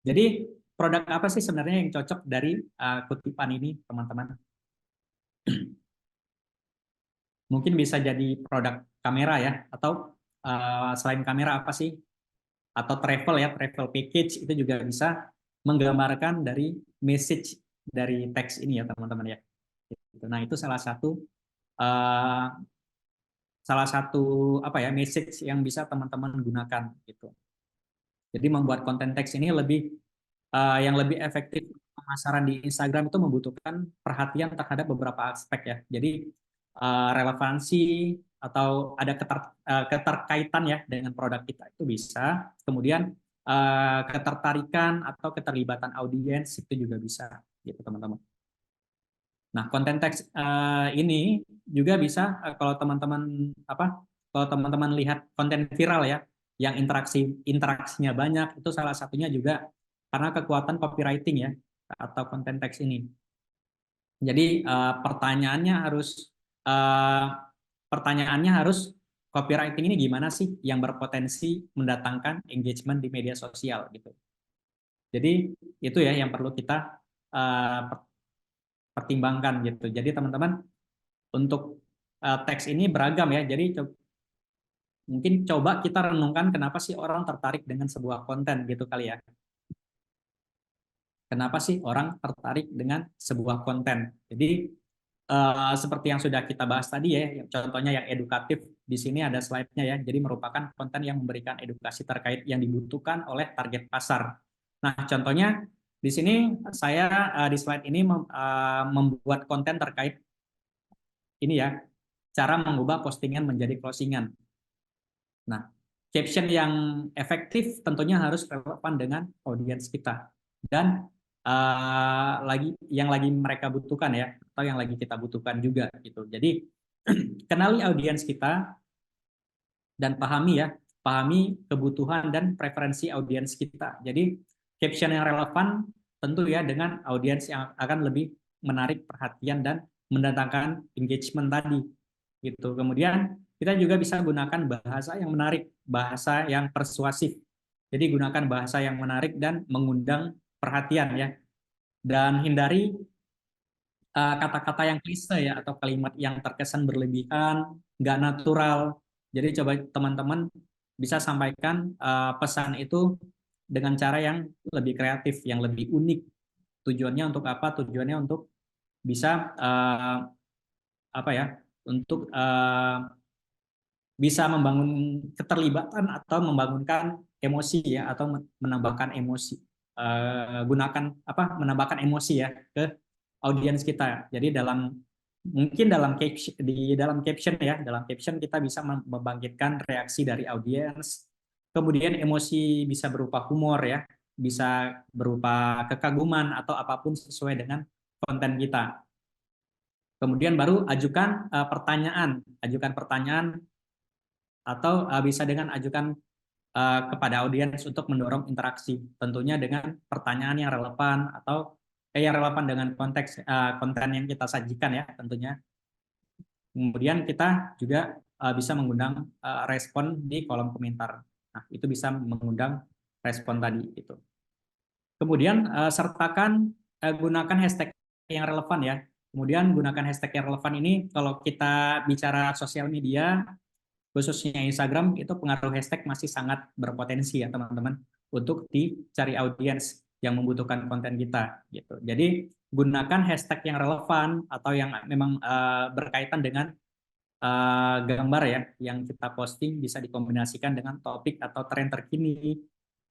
Jadi produk apa sih sebenarnya yang cocok dari kutipan ini, teman-teman? Mungkin bisa jadi produk kamera ya, atau selain kamera apa sih? Atau travel ya, travel package itu juga bisa menggambarkan dari message dari teks ini ya teman-teman ya. Nah itu uh, salah satu apa ya message yang bisa teman-teman gunakan gitu. Jadi membuat konten teks ini yang lebih efektif pemasaran di Instagram itu membutuhkan perhatian terhadap beberapa aspek ya. Jadi relevansi atau ada keterkaitan ya dengan produk kita itu bisa. Kemudian ketertarikan atau keterlibatan audiens itu juga bisa gitu teman-teman. Nah, konten teks ini juga bisa kalau teman-teman lihat konten viral ya yang interaksinya banyak itu salah satunya juga karena kekuatan copywriting ya atau konten teks ini. Jadi pertanyaannya harus copywriting ini gimana sih yang berpotensi mendatangkan engagement di media sosial gitu. Jadi itu ya yang perlu kita pertimbangkan gitu. Jadi teman-teman untuk teks ini beragam ya. Jadi mungkin coba kita renungkan kenapa sih orang tertarik dengan sebuah konten gitu kali ya. kenapa sih orang tertarik dengan sebuah konten. Jadi seperti yang sudah kita bahas tadi ya, contohnya yang edukatif di sini ada slide-nya ya. Jadi merupakan konten yang memberikan edukasi terkait yang dibutuhkan oleh target pasar. Nah, contohnya di sini saya di slide ini membuat konten terkait ini ya, cara mengubah postingan menjadi closingan. Nah, caption yang efektif tentunya harus relevan dengan audiens kita dan lagi mereka butuhkan ya, atau yang lagi kita butuhkan juga gitu. Jadi kenali audiens kita dan pahami kebutuhan dan preferensi audiens kita. Jadi caption yang relevan tentu ya dengan audiens yang akan lebih menarik perhatian dan mendatangkan engagement tadi gitu. Kemudian kita juga bisa gunakan bahasa yang menarik, bahasa yang persuasif. Jadi gunakan bahasa yang menarik dan mengundang perhatian ya. Dan hindari kata-kata yang klise ya atau kalimat yang terkesan berlebihan, nggak natural. Jadi coba teman-teman bisa sampaikan pesan itu dengan cara yang lebih kreatif, yang lebih unik. Tujuannya untuk apa? Tujuannya untuk bisa apa ya? Untuk bisa membangun keterlibatan atau membangunkan emosi ya atau menambahkan emosi. Gunakan apa? Menambahkan emosi ya ke audiens kita. Jadi mungkin dalam caption ya, dalam caption kita bisa membangkitkan reaksi dari audiens. Kemudian emosi bisa berupa humor ya, bisa berupa kekaguman atau apapun sesuai dengan konten kita. Kemudian baru ajukan pertanyaan atau bisa dengan ajukan kepada audiens untuk mendorong interaksi, tentunya dengan pertanyaan yang relevan atau yang relevan dengan konteks konten yang kita sajikan ya tentunya. Kemudian kita juga bisa mengundang respon di kolom komentar. Nah, itu bisa mengundang respon tadi itu. Kemudian gunakan hashtag yang relevan ya. Kemudian gunakan hashtag yang relevan ini kalau kita bicara sosial media khususnya Instagram itu pengaruh hashtag masih sangat berpotensi ya teman-teman untuk dicari audiens yang membutuhkan konten kita gitu. Jadi gunakan hashtag yang relevan atau yang memang berkaitan dengan gambar ya yang kita posting bisa dikombinasikan dengan topik atau tren terkini.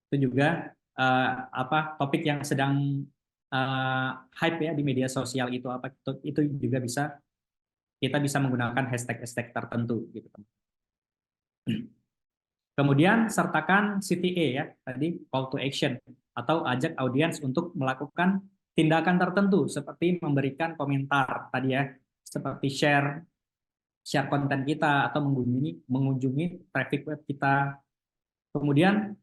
Itu juga topik yang sedang hype ya di media sosial itu apa itu juga kita bisa menggunakan hashtag-hashtag tertentu gitu. Kemudian sertakan CTA ya, tadi call to action atau ajak audiens untuk melakukan tindakan tertentu seperti memberikan komentar tadi ya, seperti share konten kita atau mengunjungi traffic web kita. Kemudian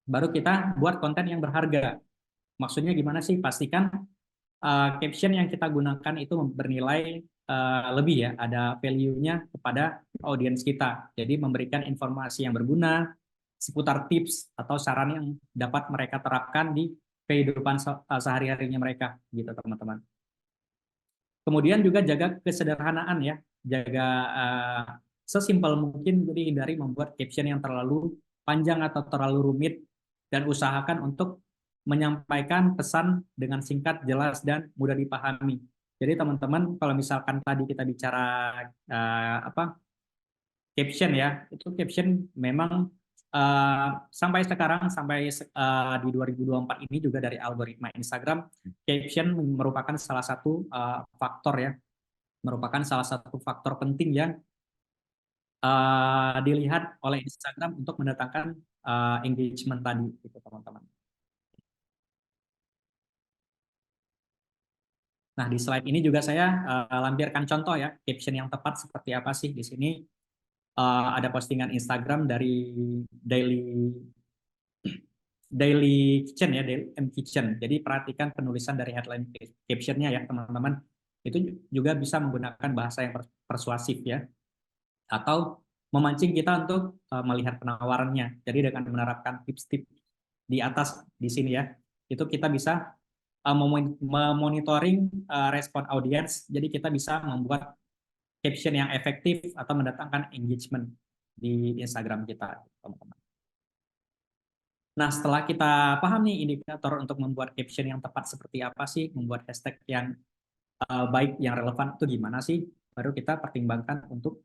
baru kita buat konten yang berharga. Maksudnya gimana sih? Pastikan caption yang kita gunakan itu bernilai lebih ya, ada value-nya kepada audiens kita. Jadi memberikan informasi yang berguna seputar tips atau saran yang dapat mereka terapkan di kehidupan sehari-harinya mereka, gitu teman-teman. Kemudian juga jaga kesederhanaan ya, jaga sesimpel mungkin, jadi hindari membuat caption yang terlalu panjang atau terlalu rumit dan usahakan untuk menyampaikan pesan dengan singkat, jelas, dan mudah dipahami. Jadi teman-teman, kalau misalkan tadi kita bicara caption ya, itu caption memang sampai sekarang, sampai di 2024 ini juga dari algoritma Instagram, caption merupakan salah satu faktor ya, merupakan salah satu faktor penting yang dilihat oleh Instagram untuk mendatangkan engagement tadi, gitu teman-teman. Nah, di slide ini juga saya lampirkan contoh ya, caption yang tepat seperti apa sih di sini. Ada postingan Instagram dari Daily Kitchen ya, Daily M Kitchen. Jadi perhatikan penulisan dari headline captionnya ya teman-teman. Itu juga bisa menggunakan bahasa yang persuasif ya, atau memancing kita untuk melihat penawarannya. Jadi dengan menerapkan tips-tips di atas di sini ya, itu kita bisa memonitoring respon audiens. Jadi kita bisa membuat caption yang efektif atau mendatangkan engagement di Instagram kita, teman-teman. Nah, setelah kita paham nih indikator untuk membuat caption yang tepat seperti apa sih, membuat hashtag yang baik, yang relevan itu gimana sih, baru kita pertimbangkan untuk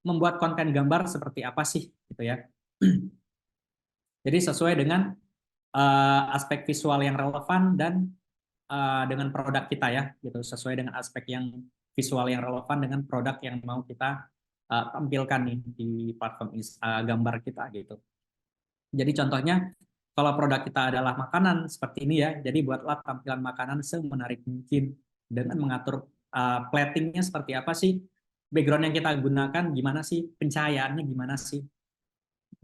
membuat konten gambar seperti apa sih, gitu ya. Jadi sesuai dengan aspek visual yang relevan dan dengan produk kita ya, gitu. Sesuai dengan aspek yang visual yang relevan dengan produk yang mau kita tampilkan nih di platform gambar kita gitu. Jadi contohnya kalau produk kita adalah makanan seperti ini ya, jadi buatlah tampilan makanan semenarik mungkin dengan mengatur platingnya seperti apa sih, background yang kita gunakan gimana sih, pencahayaannya gimana sih,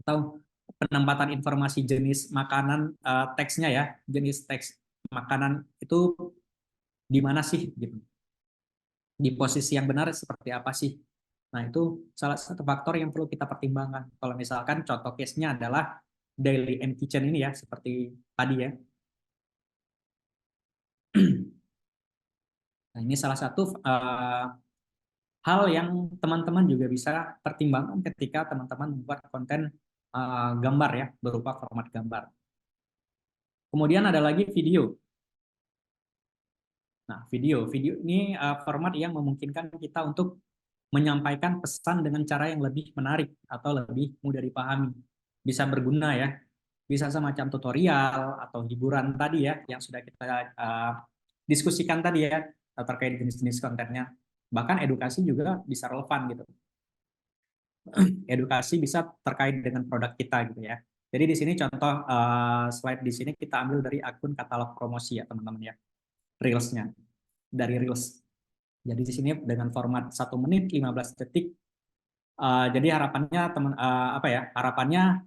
atau penempatan informasi jenis makanan, teksnya ya, jenis teks makanan itu di mana sih gitu, di posisi yang benar seperti apa sih. Nah, itu salah satu faktor yang perlu kita pertimbangkan. Kalau misalkan contoh case-nya adalah daily and kitchen ini ya, seperti tadi ya. Nah, ini salah satu hal yang teman-teman juga bisa pertimbangkan ketika teman-teman membuat konten gambar ya, berupa format gambar. Kemudian ada lagi video. Nah, video ini format yang memungkinkan kita untuk menyampaikan pesan dengan cara yang lebih menarik atau lebih mudah dipahami. Bisa berguna ya, bisa semacam tutorial atau hiburan tadi ya, yang sudah kita diskusikan tadi ya, terkait jenis-jenis kontennya. Bahkan edukasi juga bisa relevan gitu. Edukasi bisa terkait dengan produk kita gitu ya. Jadi di sini contoh slide di sini kita ambil dari akun katalog promosi ya teman-teman ya, reelsnya dari reels. Jadi di sini dengan format 1 menit 15 detik. Jadi harapannya apa ya? Harapannya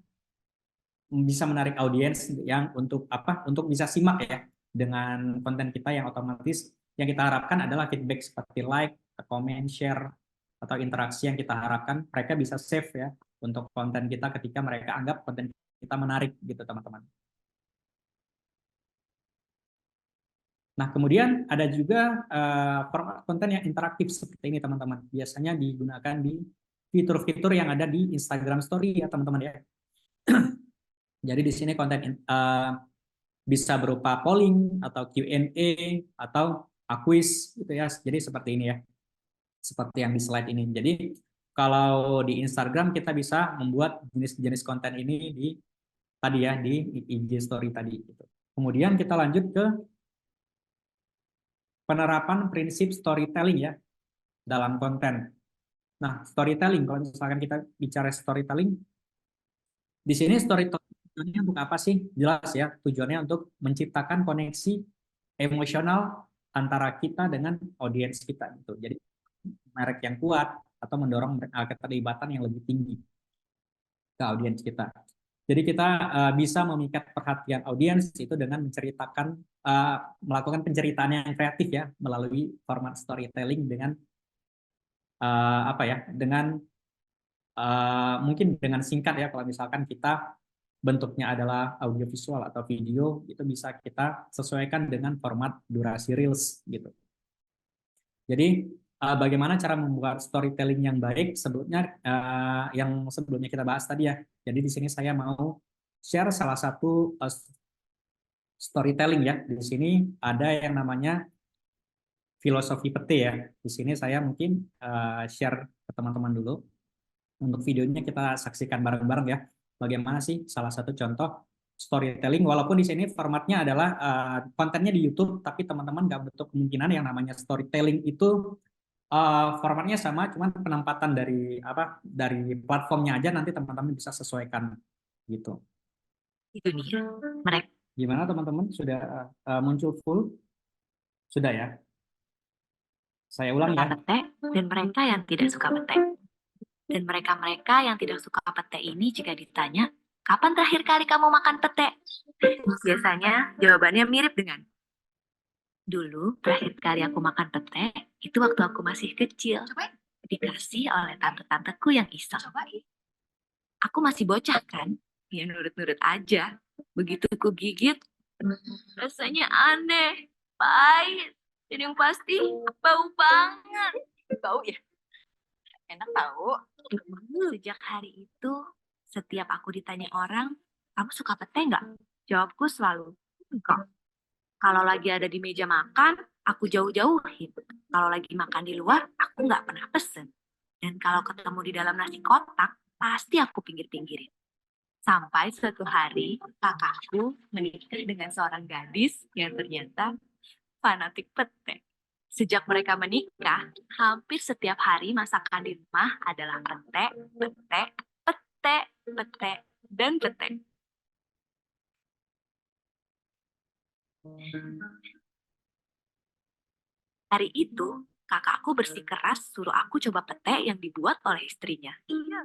bisa menarik audiens yang untuk apa? Untuk bisa simak ya dengan konten kita, yang otomatis yang kita harapkan adalah feedback seperti like, comment, share, atau interaksi yang kita harapkan mereka bisa save ya untuk konten kita ketika mereka anggap konten kita menarik gitu teman-teman. Nah, kemudian ada juga format konten yang interaktif seperti ini teman-teman. Biasanya digunakan di fitur-fitur yang ada di Instagram Story ya teman-teman ya. Jadi di sini konten bisa berupa polling atau Q&A atau quiz gitu ya. Jadi seperti ini ya. Seperti yang di slide ini. Jadi kalau di Instagram kita bisa membuat jenis-jenis konten ini di tadi ya, di IG Story tadi gitu. Kemudian kita lanjut ke penerapan prinsip storytelling ya dalam konten. Nah, storytelling, kalau misalkan kita bicara storytelling, di sini storytelling tujuannya untuk apa sih? Jelas ya, tujuannya untuk menciptakan koneksi emosional antara kita dengan audiens kita gitu. Jadi merek yang kuat atau mendorong keterlibatan yang lebih tinggi ke audiens kita. Jadi kita bisa memikat perhatian audiens itu dengan menceritakan, melakukan penceritaan yang kreatif ya melalui format storytelling dengan apa ya, dengan mungkin dengan singkat ya, kalau misalkan kita bentuknya adalah audiovisual atau video, itu bisa kita sesuaikan dengan format durasi reels gitu. Jadi bagaimana cara membuat storytelling yang baik, sebelumnya yang sebelumnya kita bahas tadi ya. Jadi di sini saya mau share salah satu storytelling ya. Di sini ada yang namanya filosofi pete ya. Di sini saya mungkin share ke teman-teman dulu. Untuk videonya kita saksikan bareng-bareng ya. Bagaimana sih salah satu contoh storytelling, walaupun di sini formatnya adalah kontennya di YouTube, tapi teman-teman nggak bentuk kemungkinan yang namanya storytelling itu formatnya sama, cuman penempatan dari apa, dari platformnya aja nanti teman-teman bisa sesuaikan gitu. Itu dia. Mereka Gimana teman-teman, sudah muncul full? Sudah ya? Saya ulang suka ya. petek dan mereka yang tidak suka petek. Dan mereka-mereka yang tidak suka pete ini jika ditanya, kapan terakhir kali kamu makan pete? Biasanya jawabannya mirip dengan, dulu terakhir kali aku makan pete, itu waktu aku masih kecil. Dikasih oleh tante-tanteku yang iseng. Aku masih bocah kan? Ya nurut-nurut aja. Begitu ku gigit, rasanya aneh, pahit, dan yang pasti bau banget. Bau ya? Enak tahu. Sejak hari itu, setiap aku ditanya orang, kamu suka pete nggak? Jawabku selalu, enggak. Kalau lagi ada di meja makan, aku jauh-jauhin. Kalau lagi makan di luar, aku nggak pernah pesen. Dan kalau ketemu di dalam nasi kotak, pasti aku pinggir-pinggirin. Sampai suatu hari, kakakku menikah dengan seorang gadis yang ternyata fanatik pete. Sejak mereka menikah, hampir setiap hari masakan di rumah adalah pete, pete, pete, pete, dan pete. Hari itu, kakakku bersikeras suruh aku coba pete yang dibuat oleh istrinya. Iya.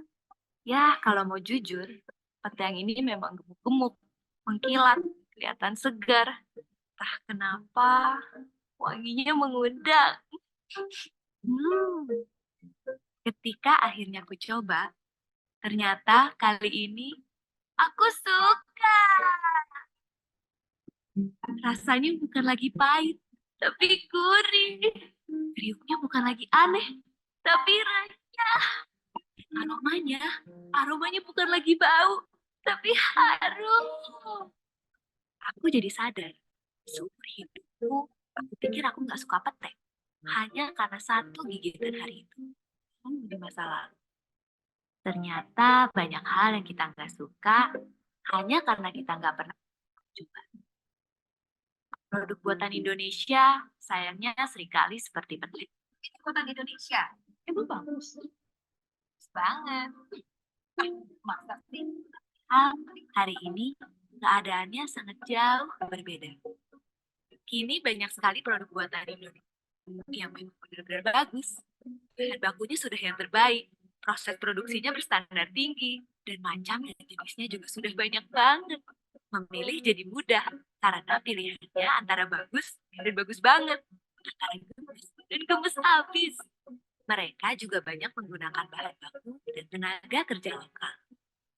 Ya, kalau mau jujur, pete yang ini memang gemuk-gemuk, mengkilat, kelihatan segar. Entah kenapa, wanginya mengundang. Hmm. Ketika akhirnya aku coba, ternyata kali ini aku suka. Rasanya bukan lagi pahit, tapi gurih. Kriuknya bukan lagi aneh, tapi renyah. Aromanya, aromanya bukan lagi bau, tapi harum. Aku jadi sadar, seumur hidupku, aku pikir aku nggak suka pete. Hanya karena satu gigitan hari itu. Di masa lalu. Ternyata banyak hal yang kita nggak suka hanya karena kita nggak pernah coba. Produk buatan Indonesia sayangnya seringkali seperti pete. Itu buatan Indonesia. Emang bagus. Bagus banget. Masa sih? Hari ini keadaannya sangat jauh berbeda. Kini banyak sekali produk buatan Indonesia yang memang benar-benar bagus. Bahan bakunya sudah yang terbaik. Proses produksinya berstandar tinggi. Dan macam dan jenisnya juga sudah banyak banget. Memilih jadi mudah. Karena pilihannya antara bagus dan bagus banget. Antara gemes dan gemes habis. Mereka juga banyak menggunakan bahan baku dan tenaga kerja lokal.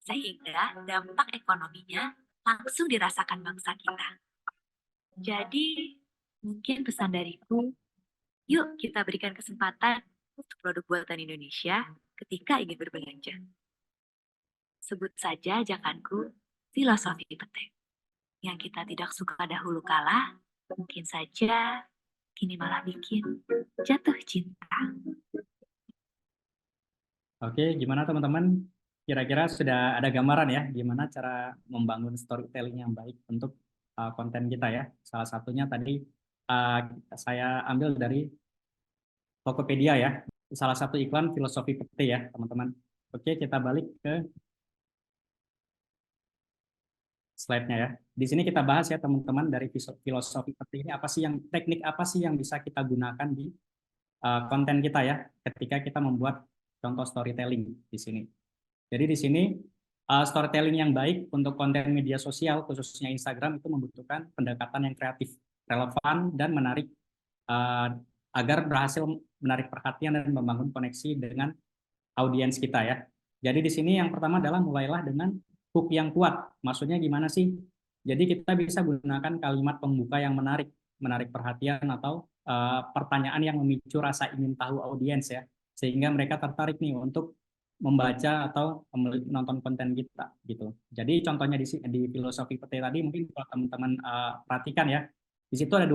Sehingga dampak ekonominya langsung dirasakan bangsa kita. Jadi, mungkin pesan dariku, yuk kita berikan kesempatan untuk produk buatan Indonesia ketika ingin berbelanja. Sebut saja ajakanku, filosofi pete. Yang kita tidak suka dahulu kala, mungkin saja kini malah bikin jatuh cinta. Oke, gimana teman-teman? Kira-kira sudah ada gambaran ya, gimana cara membangun storytelling yang baik untuk konten kita ya. Salah satunya tadi uh, saya ambil dari Tokopedia ya, salah satu iklan filosofi pete ya, teman-teman. Oke, kita balik ke slide-nya ya. Di sini kita bahas ya teman-teman dari filosofi pete ini apa sih yang teknik apa sih yang bisa kita gunakan di konten kita ya ketika kita membuat contoh storytelling di sini. Jadi di sini storytelling yang baik untuk konten media sosial khususnya Instagram itu membutuhkan pendekatan yang kreatif, relevan dan menarik agar berhasil menarik perhatian dan membangun koneksi dengan audiens kita ya. Jadi di sini yang pertama adalah mulailah dengan hook yang kuat. Maksudnya gimana sih? Jadi kita bisa gunakan kalimat pembuka yang menarik, menarik perhatian atau pertanyaan yang memicu rasa ingin tahu audiens ya, sehingga mereka tertarik nih untuk membaca atau menonton konten kita gitu. Jadi contohnya di filosofi pete tadi mungkin kalau teman-teman perhatikan ya, di situ ada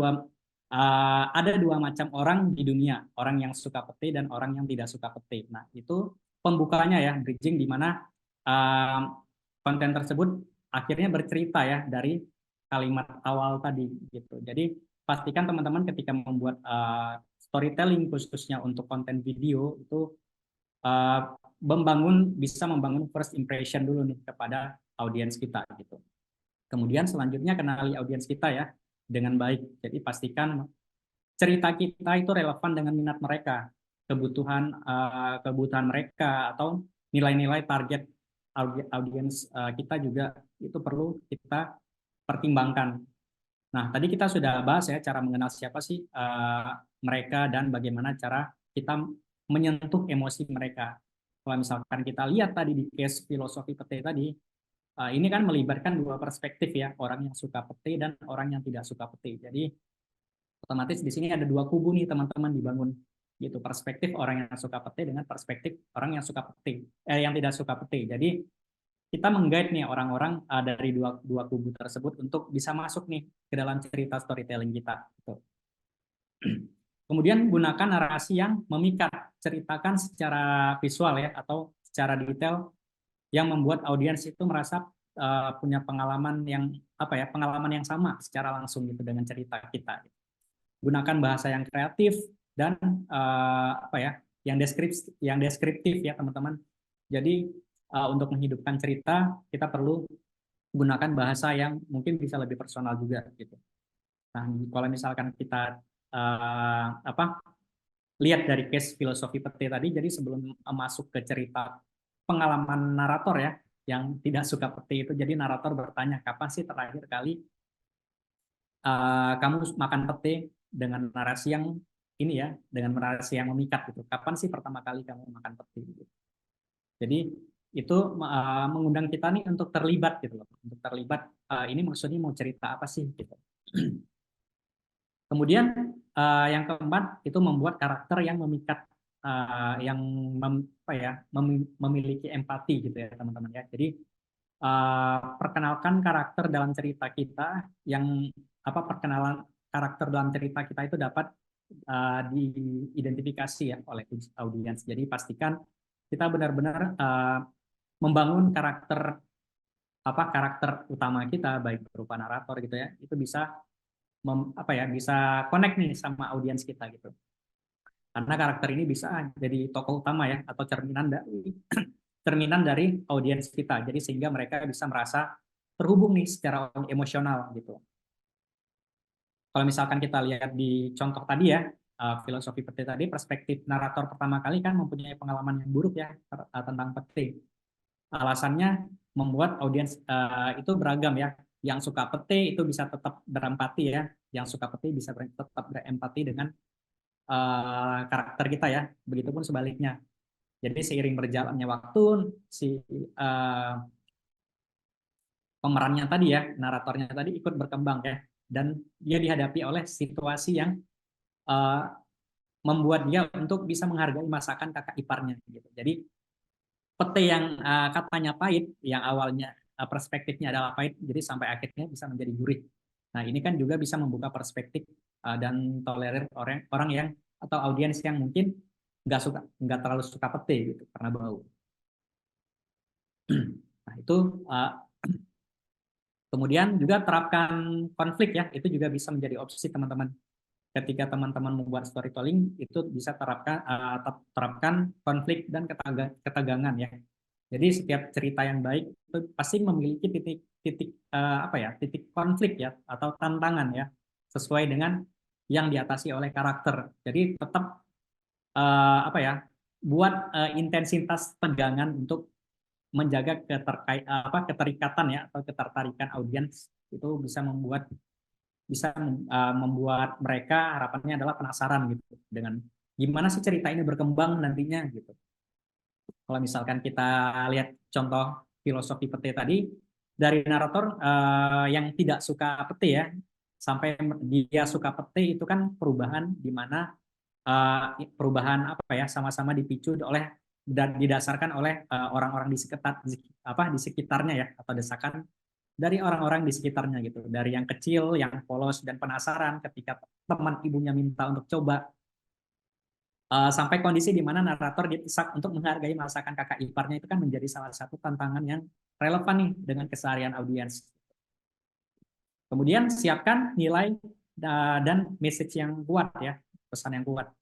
dua macam orang di dunia, orang yang suka pete dan orang yang tidak suka pete. Nah itu pembukanya ya, bridging di mana konten tersebut akhirnya bercerita ya dari kalimat awal tadi gitu. Jadi pastikan teman-teman ketika membuat storytelling khususnya untuk konten video itu bisa membangun first impression dulu nih kepada audiens kita gitu. Kemudian selanjutnya kenali audiens kita ya dengan baik. Jadi pastikan cerita kita itu relevan dengan minat mereka, kebutuhan mereka atau nilai-nilai target audiens kita juga itu perlu kita pertimbangkan. Nah, tadi kita sudah bahas ya cara mengenal siapa sih mereka dan bagaimana cara kita menyentuh emosi mereka. Kalau misalkan kita lihat tadi di case filosofi pete tadi, ini kan melibatkan dua perspektif ya, orang yang suka pete dan orang yang tidak suka pete. Jadi otomatis di sini ada dua kubu nih teman-teman dibangun. gitu, perspektif orang yang suka pete dengan perspektif orang yang suka pete, yang tidak suka pete. Jadi kita mengguide nih orang-orang dari dua kubu tersebut untuk bisa masuk nih ke dalam cerita storytelling kita. Gitu. Kemudian gunakan narasi yang memikat, ceritakan secara visual ya atau secara detail yang membuat audiens itu merasa punya pengalaman yang pengalaman yang sama secara langsung gitu dengan cerita kita. Gunakan bahasa yang kreatif dan yang deskriptif ya teman-teman. Jadi untuk menghidupkan cerita kita perlu gunakan bahasa yang mungkin bisa lebih personal juga gitu. Nah, kalau misalkan kita lihat dari case filosofi pete tadi, jadi sebelum masuk ke cerita pengalaman narator ya, yang tidak suka pete itu, jadi narator bertanya, kapan sih terakhir kali kamu makan pete dengan narasi yang ini ya, dengan narasi yang memikat gitu. Kapan sih pertama kali kamu makan pete gitu. Jadi itu mengundang kita nih untuk terlibat gitu loh, untuk terlibat ini maksudnya mau cerita apa sih gitu. Kemudian yang keempat itu membuat karakter yang memikat, yang memiliki empati gitu ya teman-teman ya. Jadi perkenalkan karakter dalam cerita kita yang perkenalan karakter dalam cerita kita itu dapat diidentifikasi ya oleh audiens. Jadi pastikan kita benar-benar membangun karakter utama kita baik berupa narator gitu ya, itu bisa bisa connect nih sama audiens kita gitu. Karena karakter ini bisa jadi tokoh utama ya atau cerminan dari audiens kita. Jadi sehingga mereka bisa merasa terhubung nih secara emosional gitu. Kalau misalkan kita lihat di contoh tadi ya, filosofi pete tadi, perspektif narator pertama kali kan mempunyai pengalaman yang buruk ya tentang pete. Alasannya membuat audiens itu beragam ya. Yang suka pete itu bisa tetap berempati ya. Yang suka pete bisa tetap berempati dengan karakter kita ya. Begitupun sebaliknya. Jadi seiring berjalannya waktu, si pemerannya tadi ya, naratornya tadi ikut berkembang ya. Dan dia dihadapi oleh situasi yang membuat dia untuk bisa menghargai masakan kakak iparnya. Gitu. Jadi pete yang katanya pahit, yang awalnya perspektifnya adalah pahit, jadi sampai akhirnya bisa menjadi gurih. Nah ini kan juga bisa membuka perspektif dan tolerir orang yang atau audiens yang mungkin nggak terlalu suka pete gitu karena bau. Nah itu kemudian juga terapkan konflik ya, itu juga bisa menjadi opsi teman-teman. Ketika teman-teman membuat storytelling itu bisa terapkan konflik dan ketegangan ya. Jadi setiap cerita yang baik itu pasti memiliki titik konflik ya atau tantangan ya sesuai dengan yang diatasi oleh karakter. Jadi tetap buat intensitas tegangan untuk menjaga keterikatan ya atau ketertarikan audiens itu bisa membuat mereka harapannya adalah penasaran gitu dengan gimana sih cerita ini berkembang nantinya gitu. Kalau misalkan kita lihat contoh filosofi pete tadi dari narator yang tidak suka pete ya sampai dia suka pete itu kan perubahan di mana perubahan sama-sama dipicu oleh dan didasarkan oleh orang-orang di sekitarnya ya atau desakan dari orang-orang di sekitarnya gitu. Dari yang kecil, yang polos dan penasaran ketika teman ibunya minta untuk coba, sampai kondisi di mana narator didesak untuk menghargai masakan kakak iparnya itu kan menjadi salah satu tantangan yang relevan nih dengan keseharian audiens. Kemudian siapkan nilai dan message yang kuat ya, pesan yang kuat.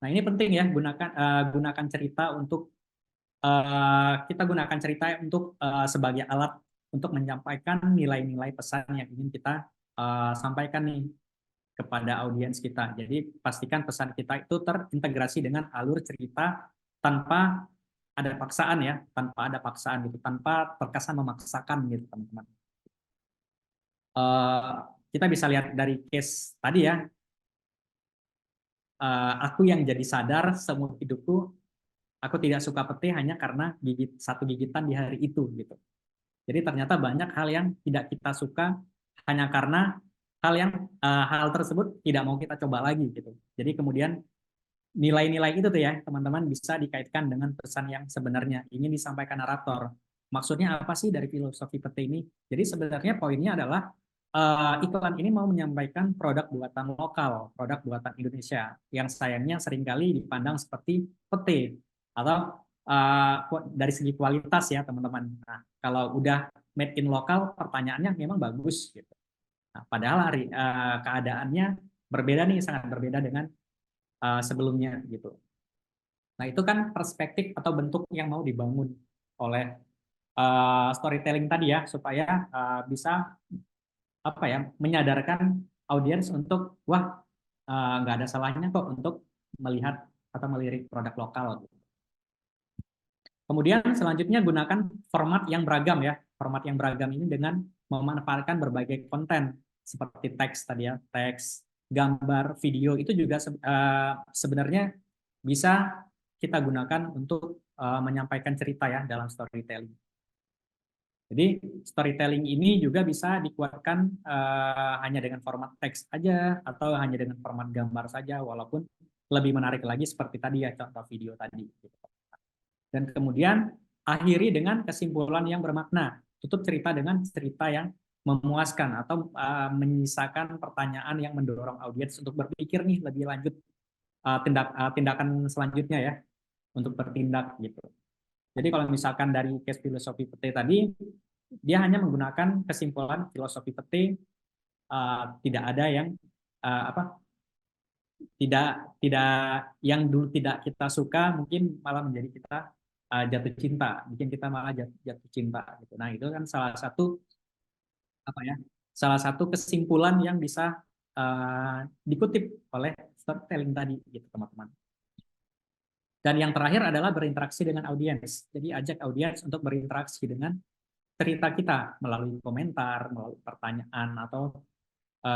Nah ini penting ya, gunakan cerita untuk kita gunakan cerita untuk sebagai alat untuk menyampaikan nilai-nilai pesan yang ingin kita sampaikan nih kepada audiens kita. Jadi pastikan pesan kita itu terintegrasi dengan alur cerita tanpa ada paksaan ya, tanpa ada paksaan gitu, tanpa terkesan memaksakan gitu teman-teman. Kita bisa lihat dari case tadi ya, aku yang jadi sadar seumur hidupku, aku tidak suka pete hanya karena satu gigitan di hari itu gitu. Jadi ternyata banyak hal yang tidak kita suka hanya karena hal tersebut tidak mau kita coba lagi gitu. Jadi kemudian nilai-nilai itu tuh ya, teman-teman bisa dikaitkan dengan pesan yang sebenarnya ingin disampaikan narator. Maksudnya apa sih dari filosofi pete ini? Jadi sebenarnya poinnya adalah iklan ini mau menyampaikan produk buatan lokal, produk buatan Indonesia, yang sayangnya seringkali dipandang seperti pete atau dari segi kualitas ya teman-teman. Nah, kalau udah made in lokal, pertanyaannya memang bagus gitu. Nah, padahal keadaannya berbeda nih, sangat berbeda dengan sebelumnya gitu. Nah, itu kan perspektif atau bentuk yang mau dibangun oleh storytelling tadi ya, supaya bisa apa ya, menyadarkan audiens untuk wah, nggak ada salahnya kok untuk melihat atau melirik produk lokal. Kemudian selanjutnya gunakan format yang beragam ya. Format yang beragam ini dengan memanfaatkan berbagai konten seperti teks tadi ya, teks, gambar, video itu juga sebenarnya bisa kita gunakan untuk menyampaikan cerita ya dalam storytelling. Jadi storytelling ini juga bisa dikuatkan hanya dengan format teks aja atau hanya dengan format gambar saja, walaupun lebih menarik lagi seperti tadi ya contoh video tadi. Dan kemudian akhiri dengan kesimpulan yang bermakna. Tutup cerita dengan cerita yang memuaskan atau menyisakan pertanyaan yang mendorong audiens untuk berpikir nih lebih lanjut tindakan selanjutnya ya untuk bertindak gitu. Jadi kalau misalkan dari case filosofi pete tadi, dia hanya menggunakan kesimpulan filosofi pete, tidak ada yang tidak yang dulu tidak kita suka mungkin malah menjadi kita jatuh cinta, bikin kita malah jatuh cinta gitu. Nah, itu kan salah satu kesimpulan yang bisa dikutip oleh storytelling tadi gitu, teman-teman. Dan yang terakhir adalah berinteraksi dengan audiens. Jadi ajak audiens untuk berinteraksi dengan cerita kita melalui komentar, melalui pertanyaan, atau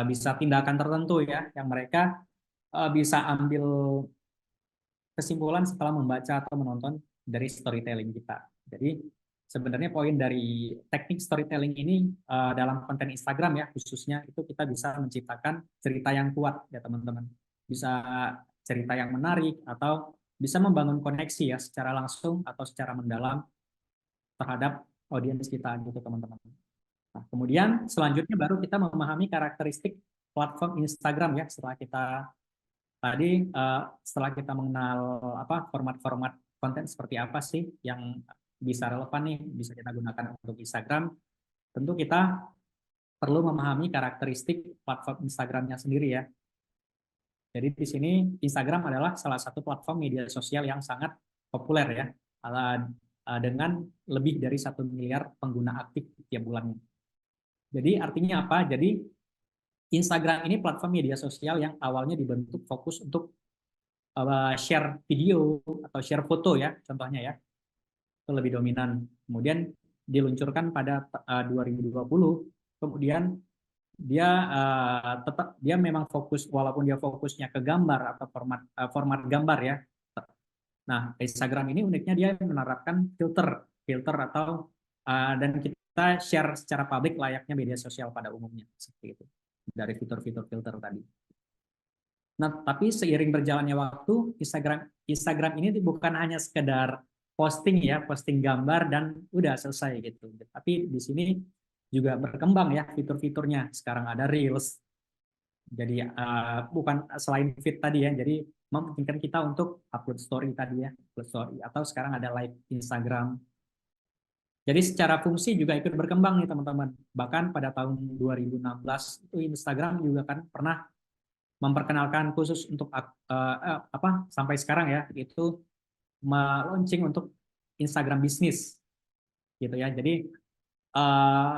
bisa tindakan tertentu ya yang mereka bisa ambil kesimpulan setelah membaca atau menonton dari storytelling kita. Jadi sebenarnya poin dari teknik storytelling ini dalam konten Instagram ya khususnya itu kita bisa menciptakan cerita yang kuat ya teman-teman. Bisa cerita yang menarik atau bisa membangun koneksi ya secara langsung atau secara mendalam terhadap audiens kita gitu teman-teman. Nah, kemudian selanjutnya baru kita memahami karakteristik platform Instagram ya setelah kita mengenal format-format konten seperti apa sih yang bisa relevan nih bisa kita gunakan untuk Instagram. Tentu kita perlu memahami karakteristik platform Instagramnya sendiri ya. Jadi di sini Instagram adalah salah satu platform media sosial yang sangat populer ya, dengan lebih dari 1 miliar pengguna aktif tiap bulannya. Jadi artinya apa? Jadi Instagram ini platform media sosial yang awalnya dibentuk fokus untuk share video atau share foto ya, contohnya ya, itu lebih dominan. Kemudian diluncurkan pada 2020, kemudian dia memang fokus walaupun dia fokusnya ke gambar atau format gambar ya. Nah, Instagram ini uniknya dia menerapkan filter atau dan kita share secara publik layaknya media sosial pada umumnya seperti itu dari fitur-fitur filter tadi. Nah, tapi seiring berjalannya waktu Instagram ini bukan hanya sekedar posting gambar dan udah selesai gitu. Tapi di sini juga berkembang ya fitur-fiturnya. Sekarang ada Reels. Jadi bukan selain feed tadi ya. Jadi memungkinkan kita untuk upload story tadi ya, upload story atau sekarang ada live Instagram. Jadi secara fungsi juga ikut berkembang nih teman-teman. Bahkan pada tahun 2016 itu Instagram juga kan pernah memperkenalkan khusus untuk sampai sekarang ya, itu launching untuk Instagram bisnis gitu ya. Jadi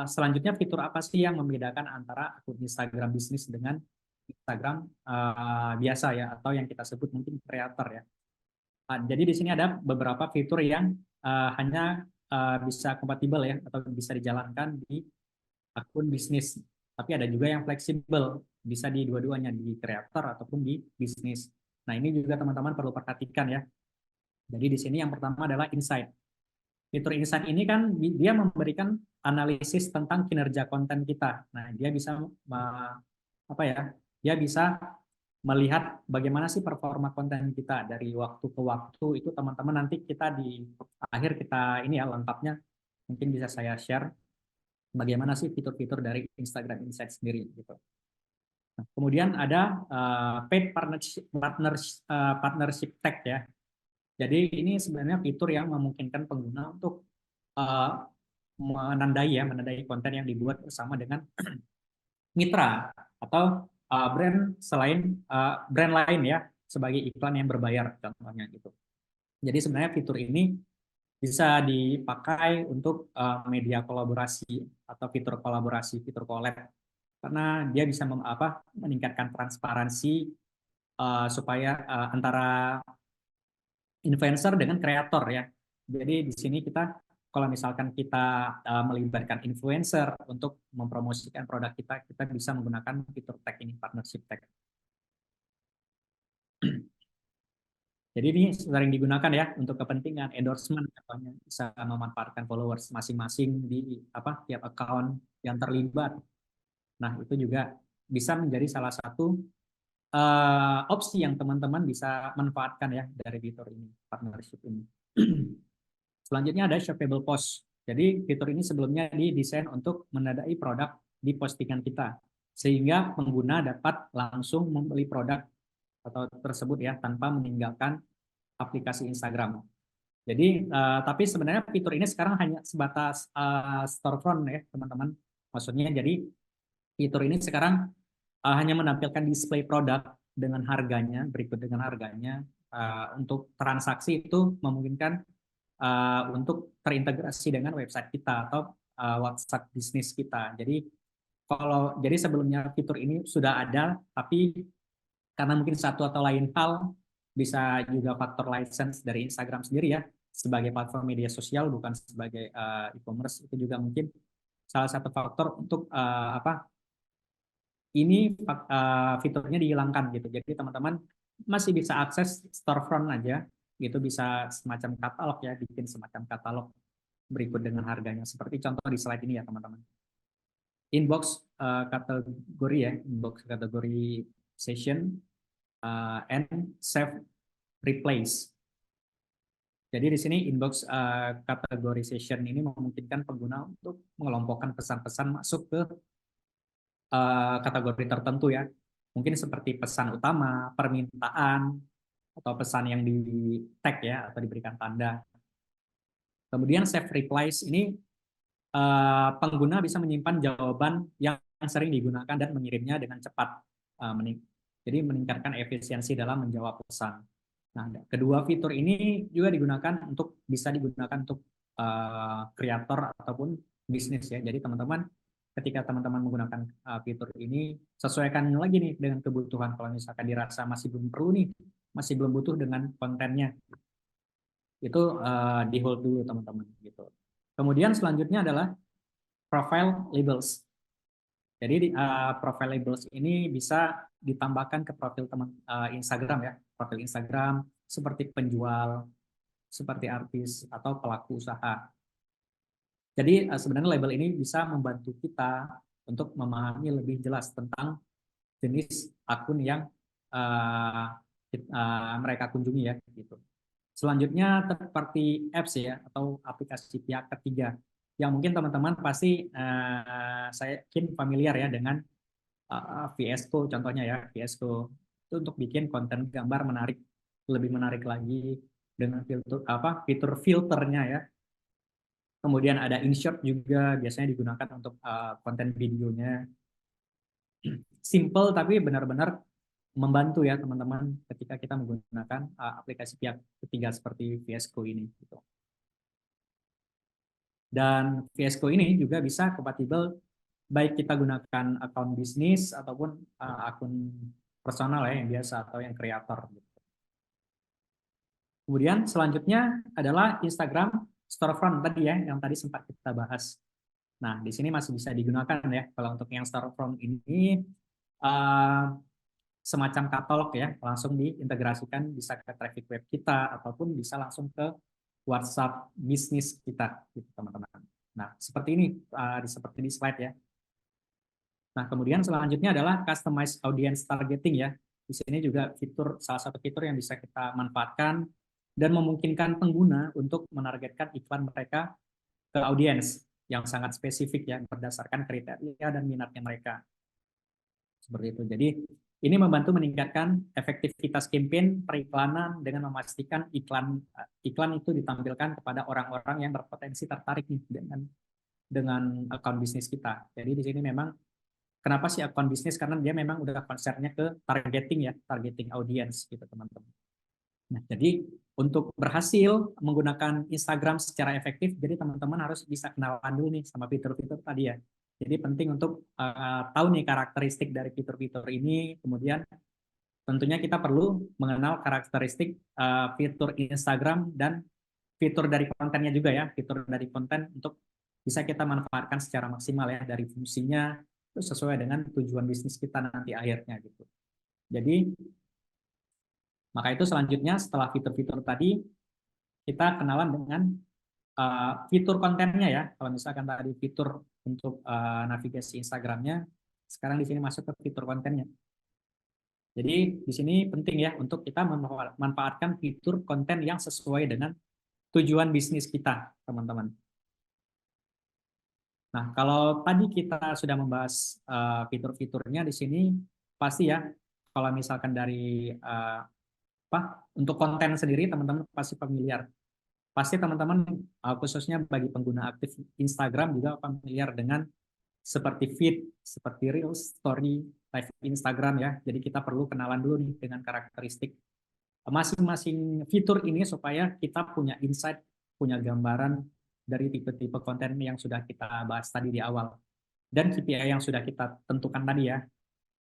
selanjutnya fitur apa sih yang membedakan antara akun Instagram bisnis dengan Instagram biasa ya, atau yang kita sebut mungkin creator ya. Jadi di sini ada beberapa fitur yang hanya bisa kompatibel ya atau bisa dijalankan di akun bisnis. Tapi ada juga yang fleksibel, bisa di dua-duanya, di creator ataupun di bisnis. Nah, ini juga teman-teman perlu perhatikan ya. Jadi di sini yang pertama adalah insight. Fitur insight ini kan dia memberikan analisis tentang kinerja konten kita. Nah, dia bisa Dia bisa melihat bagaimana sih performa konten kita dari waktu ke waktu. Itu teman-teman nanti kita di akhir kita ini ya lengkapnya mungkin bisa saya share bagaimana sih fitur-fitur dari Instagram Insights sendiri gitu. Nah, kemudian ada paid partnership tag ya. Jadi ini sebenarnya fitur yang memungkinkan pengguna untuk eh, menandai konten yang dibuat bersama dengan mitra atau brand lain ya sebagai iklan yang berbayar contohnya gitu. Jadi sebenarnya fitur ini bisa dipakai untuk media kolaborasi atau fitur kolaborasi, fitur collab karena dia bisa meningkatkan transparansi supaya antara influencer dengan kreator ya. Jadi di sini kita kalau misalkan kita melibatkan influencer untuk mempromosikan produk kita, kita bisa menggunakan fitur tag ini, partnership tag. Jadi ini sering digunakan ya untuk kepentingan endorsement, contohnya bisa memanfaatkan followers masing-masing di tiap account yang terlibat. Nah itu juga bisa menjadi salah satu opsi yang teman-teman bisa manfaatkan ya dari fitur ini, partnership ini. Selanjutnya ada shoppable post. Jadi fitur ini sebelumnya didesain untuk menandai produk di postingan kita, sehingga pengguna dapat langsung membeli produk atau tersebut ya tanpa meninggalkan aplikasi Instagram. Jadi tapi sebenarnya fitur ini sekarang hanya sebatas storefront ya teman-teman. Maksudnya jadi fitur ini sekarang hanya menampilkan display produk dengan harganya, berikut dengan harganya. Untuk transaksi itu memungkinkan untuk terintegrasi dengan website kita atau WhatsApp bisnis kita. Jadi sebelumnya fitur ini sudah ada, tapi karena mungkin satu atau lain hal, bisa juga faktor license dari Instagram sendiri ya, sebagai platform media sosial bukan sebagai e-commerce, itu juga mungkin salah satu faktor untuk ini fiturnya dihilangkan gitu. Jadi teman-teman masih bisa akses storefront aja, gitu bisa semacam katalog ya, bikin semacam katalog berikut dengan harganya. Seperti contoh di slide ini ya teman-teman. Inbox kategori ya, inbox kategori session and save replace. Jadi di sini inbox kategori session ini memungkinkan pengguna untuk mengelompokkan pesan-pesan masuk ke kategori tertentu ya. Mungkin seperti pesan utama, permintaan, atau pesan yang di tag ya, atau diberikan tanda. Kemudian save replies ini pengguna bisa menyimpan jawaban yang sering digunakan dan mengirimnya dengan cepat. Jadi meningkatkan efisiensi dalam menjawab pesan. Nah, kedua fitur ini juga bisa digunakan untuk kreator ataupun bisnis ya. Jadi teman-teman ketika teman-teman menggunakan fitur ini, sesuaikan lagi nih dengan kebutuhan. Kalau misalkan dirasa masih belum perlu nih, masih belum butuh dengan kontennya, itu di hold dulu teman-teman gitu. Kemudian selanjutnya adalah profile labels. Jadi profile labels ini bisa ditambahkan ke profil teman Instagram ya, profil Instagram seperti penjual, seperti artis atau pelaku usaha. Jadi sebenarnya label ini bisa membantu kita untuk memahami lebih jelas tentang jenis akun yang mereka kunjungi ya gitu. Selanjutnya third party apps ya atau aplikasi pihak ketiga yang mungkin teman-teman pasti saya yakin familiar ya dengan VS Code contohnya ya, VS Code itu untuk bikin konten gambar menarik, lebih menarik lagi dengan fitur filternya ya. Kemudian ada InShot juga biasanya digunakan untuk konten videonya. Simple tapi benar-benar membantu ya teman-teman ketika kita menggunakan aplikasi pihak ketiga seperti VS Code ini gitu. Dan VS Code ini juga bisa kompatibel baik kita gunakan akun bisnis ataupun akun personal ya yang biasa atau yang kreator gitu. Kemudian selanjutnya adalah Instagram storefront tadi ya yang tadi sempat kita bahas. Nah, di sini masih bisa digunakan ya. Kalau untuk yang storefront ini semacam katalog ya, langsung diintegrasikan bisa ke traffic web kita ataupun bisa langsung ke WhatsApp bisnis kita gitu teman-teman. Nah, seperti ini seperti di slide ya. Nah, kemudian selanjutnya adalah customized audience targeting ya. Di sini juga salah satu fitur yang bisa kita manfaatkan dan memungkinkan pengguna untuk menargetkan iklan mereka ke audiens yang sangat spesifik ya berdasarkan kriteria dan minatnya mereka. Seperti itu. Jadi ini membantu meningkatkan efektivitas campaign periklanan dengan memastikan iklan itu ditampilkan kepada orang-orang yang berpotensi tertarik nih dengan akun bisnis kita. Jadi di sini memang kenapa sih akun bisnis? Karena dia memang udah konsepnya ke targeting ya, targeting audience gitu teman-teman. Nah, jadi untuk berhasil menggunakan Instagram secara efektif, jadi teman-teman harus bisa kenalan dulu nih sama fitur-fitur tadi ya. Jadi penting untuk tahu nih karakteristik dari fitur-fitur ini, kemudian tentunya kita perlu mengenal karakteristik fitur Instagram dan fitur dari kontennya juga ya, fitur dari konten untuk bisa kita manfaatkan secara maksimal ya dari fungsinya sesuai dengan tujuan bisnis kita nanti akhirnya gitu. Jadi maka itu selanjutnya setelah fitur-fitur tadi kita kenalan dengan fitur kontennya ya. Kalau misalkan tadi fitur untuk navigasi Instagramnya, sekarang di sini masuk ke fitur kontennya. Jadi di sini penting ya untuk kita memanfaatkan fitur konten yang sesuai dengan tujuan bisnis kita, teman-teman. Nah, kalau tadi kita sudah membahas fitur-fiturnya di sini, pasti ya, kalau misalkan dari untuk konten sendiri, teman-teman pasti familiar. Pasti teman-teman khususnya bagi pengguna aktif Instagram juga familiar dengan seperti feed, seperti Reels, Story, Live Instagram ya. Jadi kita perlu kenalan dulu nih dengan karakteristik masing-masing fitur ini supaya kita punya insight, punya gambaran dari tipe-tipe konten yang sudah kita bahas tadi di awal. Dan KPI yang sudah kita tentukan tadi ya.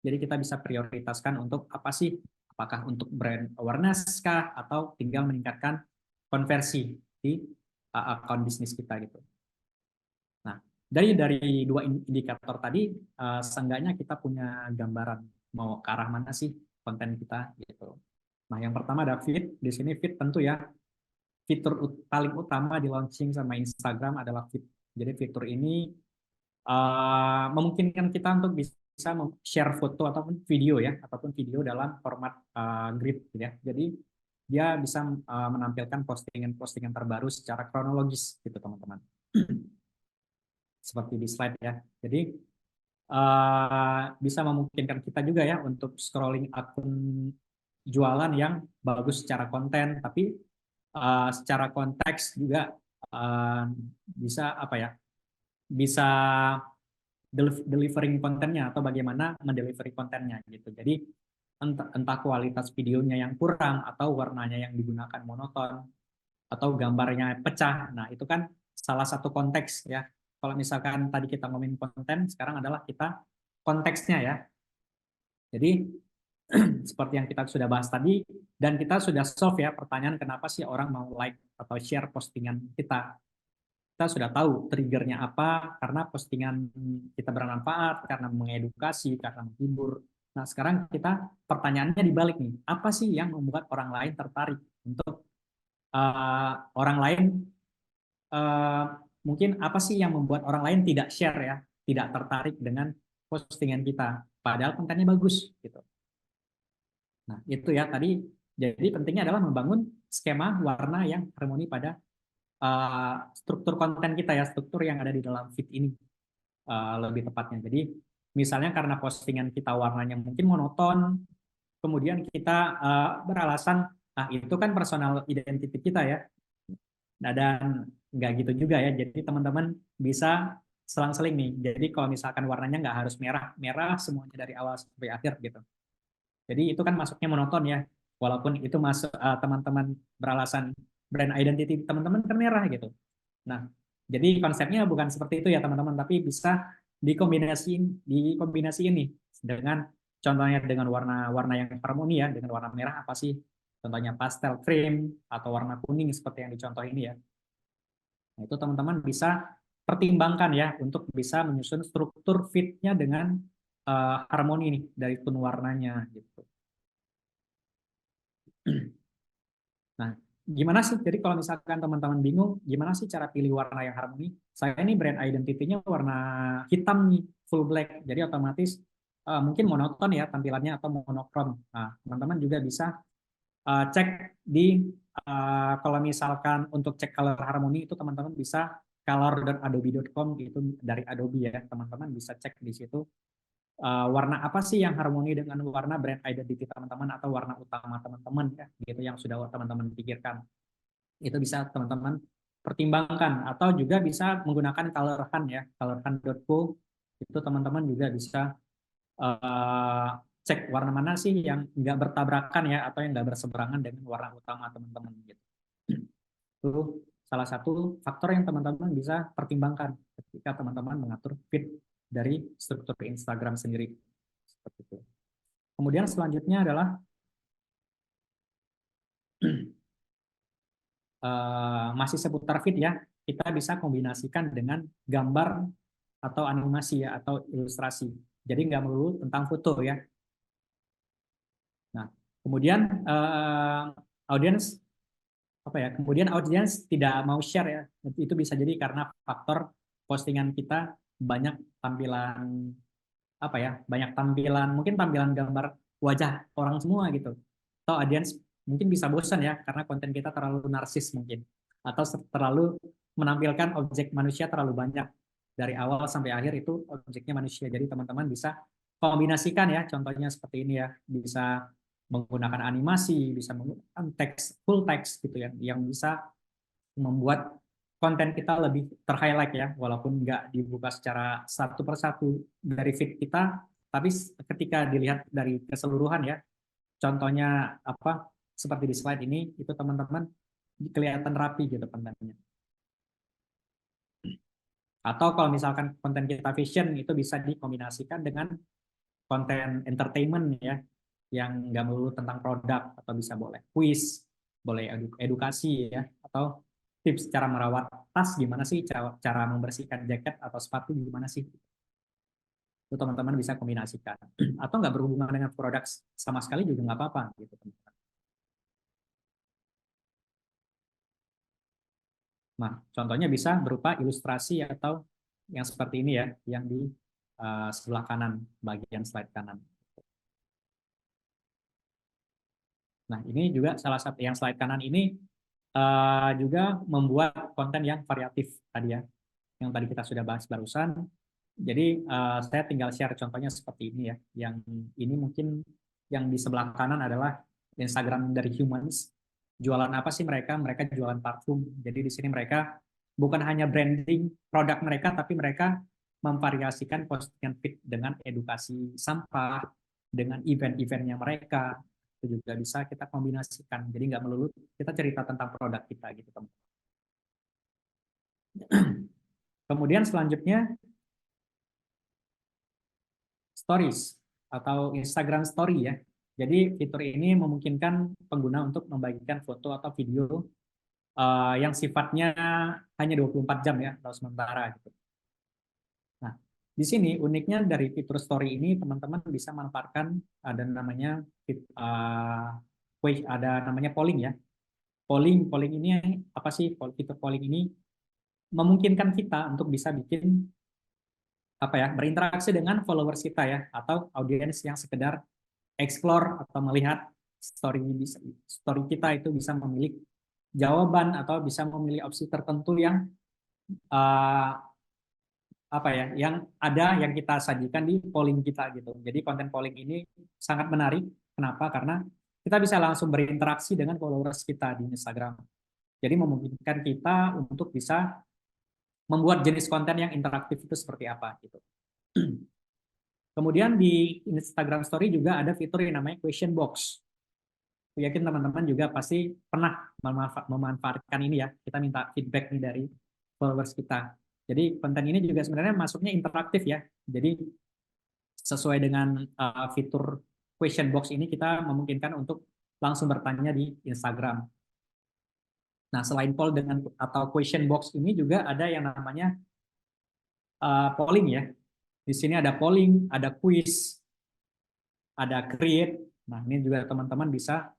Jadi kita bisa prioritaskan untuk apa sih? Apakah untuk brand awareness kah atau tinggal meningkatkan konversi di akun bisnis kita gitu. Nah, dari dua indikator tadi, seenggaknya kita punya gambaran mau ke arah mana sih konten kita gitu. Nah, yang pertama ada feed. Di sini feed tentu ya, fitur paling utama di launching sama Instagram adalah feed. Jadi fitur ini memungkinkan kita untuk bisa share foto ataupun video ya, ataupun video dalam format grid gitu ya. Jadi dia bisa menampilkan postingan-postingan terbaru secara kronologis gitu teman-teman. Seperti di slide ya. Jadi bisa memungkinkan kita juga ya untuk scrolling akun jualan yang bagus secara konten, tapi secara konteks juga bisa apa ya? Bisa delivering kontennya atau bagaimana mendelivery kontennya gitu. Jadi entah kualitas videonya yang kurang atau warnanya yang digunakan monoton atau gambarnya pecah. Nah, itu kan salah satu konteks ya. Kalau misalkan tadi kita ngomongin konten, sekarang adalah kita konteksnya ya. Jadi seperti yang kita sudah bahas tadi dan kita sudah solve ya pertanyaan kenapa sih orang mau like atau share postingan kita. Kita sudah tahu triggernya apa, karena postingan kita bermanfaat, karena mengedukasi, karena menghibur. Nah, sekarang kita pertanyaannya dibalik nih, apa sih yang membuat orang lain tertarik untuk orang lain mungkin apa sih yang membuat orang lain tidak share ya, tidak tertarik dengan postingan kita, padahal kontennya bagus gitu. Nah, itu ya tadi. Jadi pentingnya adalah membangun skema warna yang harmoni pada struktur konten kita ya, struktur yang ada di dalam feed ini lebih tepatnya. Jadi misalnya karena postingan kita warnanya mungkin monoton, kemudian kita beralasan, itu kan personal identity kita ya. Nah, dan nggak gitu juga ya. Jadi teman-teman bisa selang-seling nih. Jadi kalau misalkan warnanya nggak harus merah semuanya dari awal sampai akhir gitu. Jadi itu kan masuknya monoton ya. Walaupun itu masuk teman-teman beralasan brand identity teman-teman kan merah gitu. Nah, jadi konsepnya bukan seperti itu ya teman-teman, tapi bisa dikombinasiin nih dengan contohnya dengan warna-warna yang harmoni ya, dengan warna merah apa sih? Contohnya pastel cream atau warna kuning seperti yang dicontoh ini ya. Nah, itu teman-teman bisa pertimbangkan ya untuk bisa menyusun struktur feed-nya dengan harmoni nih dari tone warnanya gitu. Nah, gimana sih? Jadi kalau misalkan teman-teman bingung, gimana sih cara pilih warna yang harmoni? Saya ini brand identity-nya warna hitam nih, full black. Jadi otomatis mungkin monoton ya tampilannya atau monokrom. Nah, teman-teman juga bisa cek di kalau misalkan untuk cek color harmony itu teman-teman bisa color.adobe.com, itu dari Adobe ya, teman-teman bisa cek di situ warna apa sih yang harmoni dengan warna brand identity teman-teman atau warna utama teman-teman ya, gitu yang sudah teman-teman pikirkan. Itu bisa teman-teman pertimbangkan, atau juga bisa menggunakan color hunt ya, colorhunt.co, itu teman-teman juga bisa cek warna mana sih yang nggak bertabrakan ya, atau yang nggak berseberangan dengan warna utama teman-teman gitu. Itu salah satu faktor yang teman-teman bisa pertimbangkan ketika teman-teman mengatur feed dari struktur Instagram sendiri. Seperti itu. Kemudian selanjutnya adalah masih seputar feed ya, kita bisa kombinasikan dengan gambar atau animasi ya, atau ilustrasi. Jadi nggak melulu tentang foto ya. Nah, kemudian audience apa ya? Kemudian audience tidak mau share ya. Itu bisa jadi karena faktor postingan kita banyak tampilan apa ya? Banyak tampilan, mungkin tampilan gambar wajah orang semua gitu. Atau audience mungkin bisa bosan ya karena konten kita terlalu narsis mungkin, atau terlalu menampilkan objek manusia terlalu banyak dari awal sampai akhir itu objeknya manusia. Jadi teman-teman bisa kombinasikan ya, contohnya seperti ini ya, bisa menggunakan animasi, bisa menggunakan teks, full text gitu ya, yang bisa membuat konten kita lebih ter-highlight ya, walaupun nggak dibuka secara satu persatu dari feed kita, tapi ketika dilihat dari keseluruhan ya, contohnya apa, seperti di slide ini, itu teman-teman kelihatan rapi gitu kontennya. Atau kalau misalkan konten kita fashion, itu bisa dikombinasikan dengan konten entertainment ya, yang nggak melulu tentang produk, atau bisa boleh quiz, boleh edukasi ya, atau tips cara merawat tas gimana sih, cara membersihkan jaket atau sepatu gimana sih. Itu teman-teman bisa kombinasikan. Atau nggak berhubungan dengan produk sama sekali juga nggak apa-apa gitu teman-teman. Nah, contohnya bisa berupa ilustrasi atau yang seperti ini ya, yang di sebelah kanan, bagian slide kanan. Nah, ini juga salah satu yang slide kanan ini juga membuat konten yang variatif tadi ya, yang tadi kita sudah bahas barusan. Jadi saya tinggal share contohnya seperti ini ya. Yang ini mungkin yang di sebelah kanan adalah Instagram dari Humans. Jualan apa sih mereka? Mereka jualan parfum. Jadi di sini mereka bukan hanya branding produk mereka, tapi mereka memvariasikan postingan feed dengan edukasi sampah, dengan event-eventnya mereka. Itu juga bisa kita kombinasikan. Jadi nggak melulu kita cerita tentang produk kita gitu teman. Kemudian selanjutnya Stories atau Instagram Story ya. Jadi fitur ini memungkinkan pengguna untuk membagikan foto atau video yang sifatnya hanya 24 jam ya, atau sementara gitu. Nah, di sini uniknya dari fitur Story ini teman-teman bisa manfaatkan ada namanya polling ya. Polling ini apa sih? Fitur polling ini memungkinkan kita untuk bisa bikin apa ya, berinteraksi dengan followers kita ya, atau audiens yang sekedar explore atau melihat story kita, itu bisa memilih jawaban atau bisa memilih opsi tertentu yang apa ya, yang ada yang kita sajikan di polling kita gitu. Jadi konten polling ini sangat menarik. Kenapa? Karena kita bisa langsung berinteraksi dengan followers kita di Instagram. Jadi memungkinkan kita untuk bisa membuat jenis konten yang interaktif itu seperti apa gitu. Kemudian di Instagram Story juga ada fitur yang namanya question box. Aku yakin teman-teman juga pasti pernah memanfaatkan ini ya. Kita minta feedback nih dari followers kita. Jadi konten ini juga sebenarnya masuknya interaktif ya. Jadi sesuai dengan fitur question box ini, kita memungkinkan untuk langsung bertanya di Instagram. Nah, selain poll dengan atau question box ini juga ada yang namanya polling ya. Di sini ada polling, ada quiz, ada create. Nah, ini juga teman-teman bisa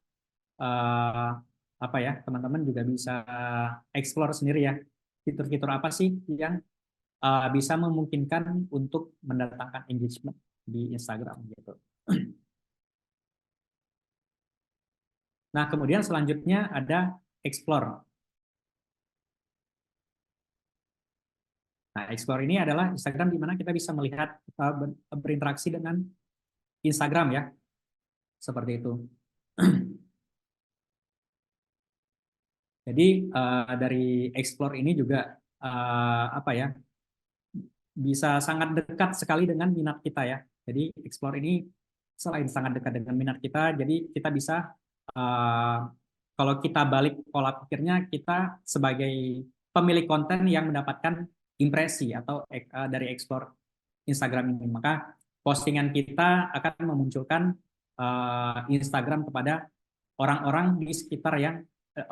apa ya? Teman-teman juga bisa explore sendiri ya. Fitur-fitur apa sih yang bisa memungkinkan untuk mendatangkan engagement di Instagram gitu. Nah, kemudian selanjutnya ada explore. Nah, explore ini adalah Instagram di mana kita bisa melihat berinteraksi dengan Instagram ya, seperti itu. Jadi dari explore ini juga apa ya, bisa sangat dekat sekali dengan minat kita ya. Jadi explore ini selain sangat dekat dengan minat kita, jadi kita bisa kalau kita balik pola pikirnya, kita sebagai pemilik konten yang mendapatkan impresi atau dari explore Instagram ini, maka postingan kita akan memunculkan Instagram kepada orang-orang di sekitar yang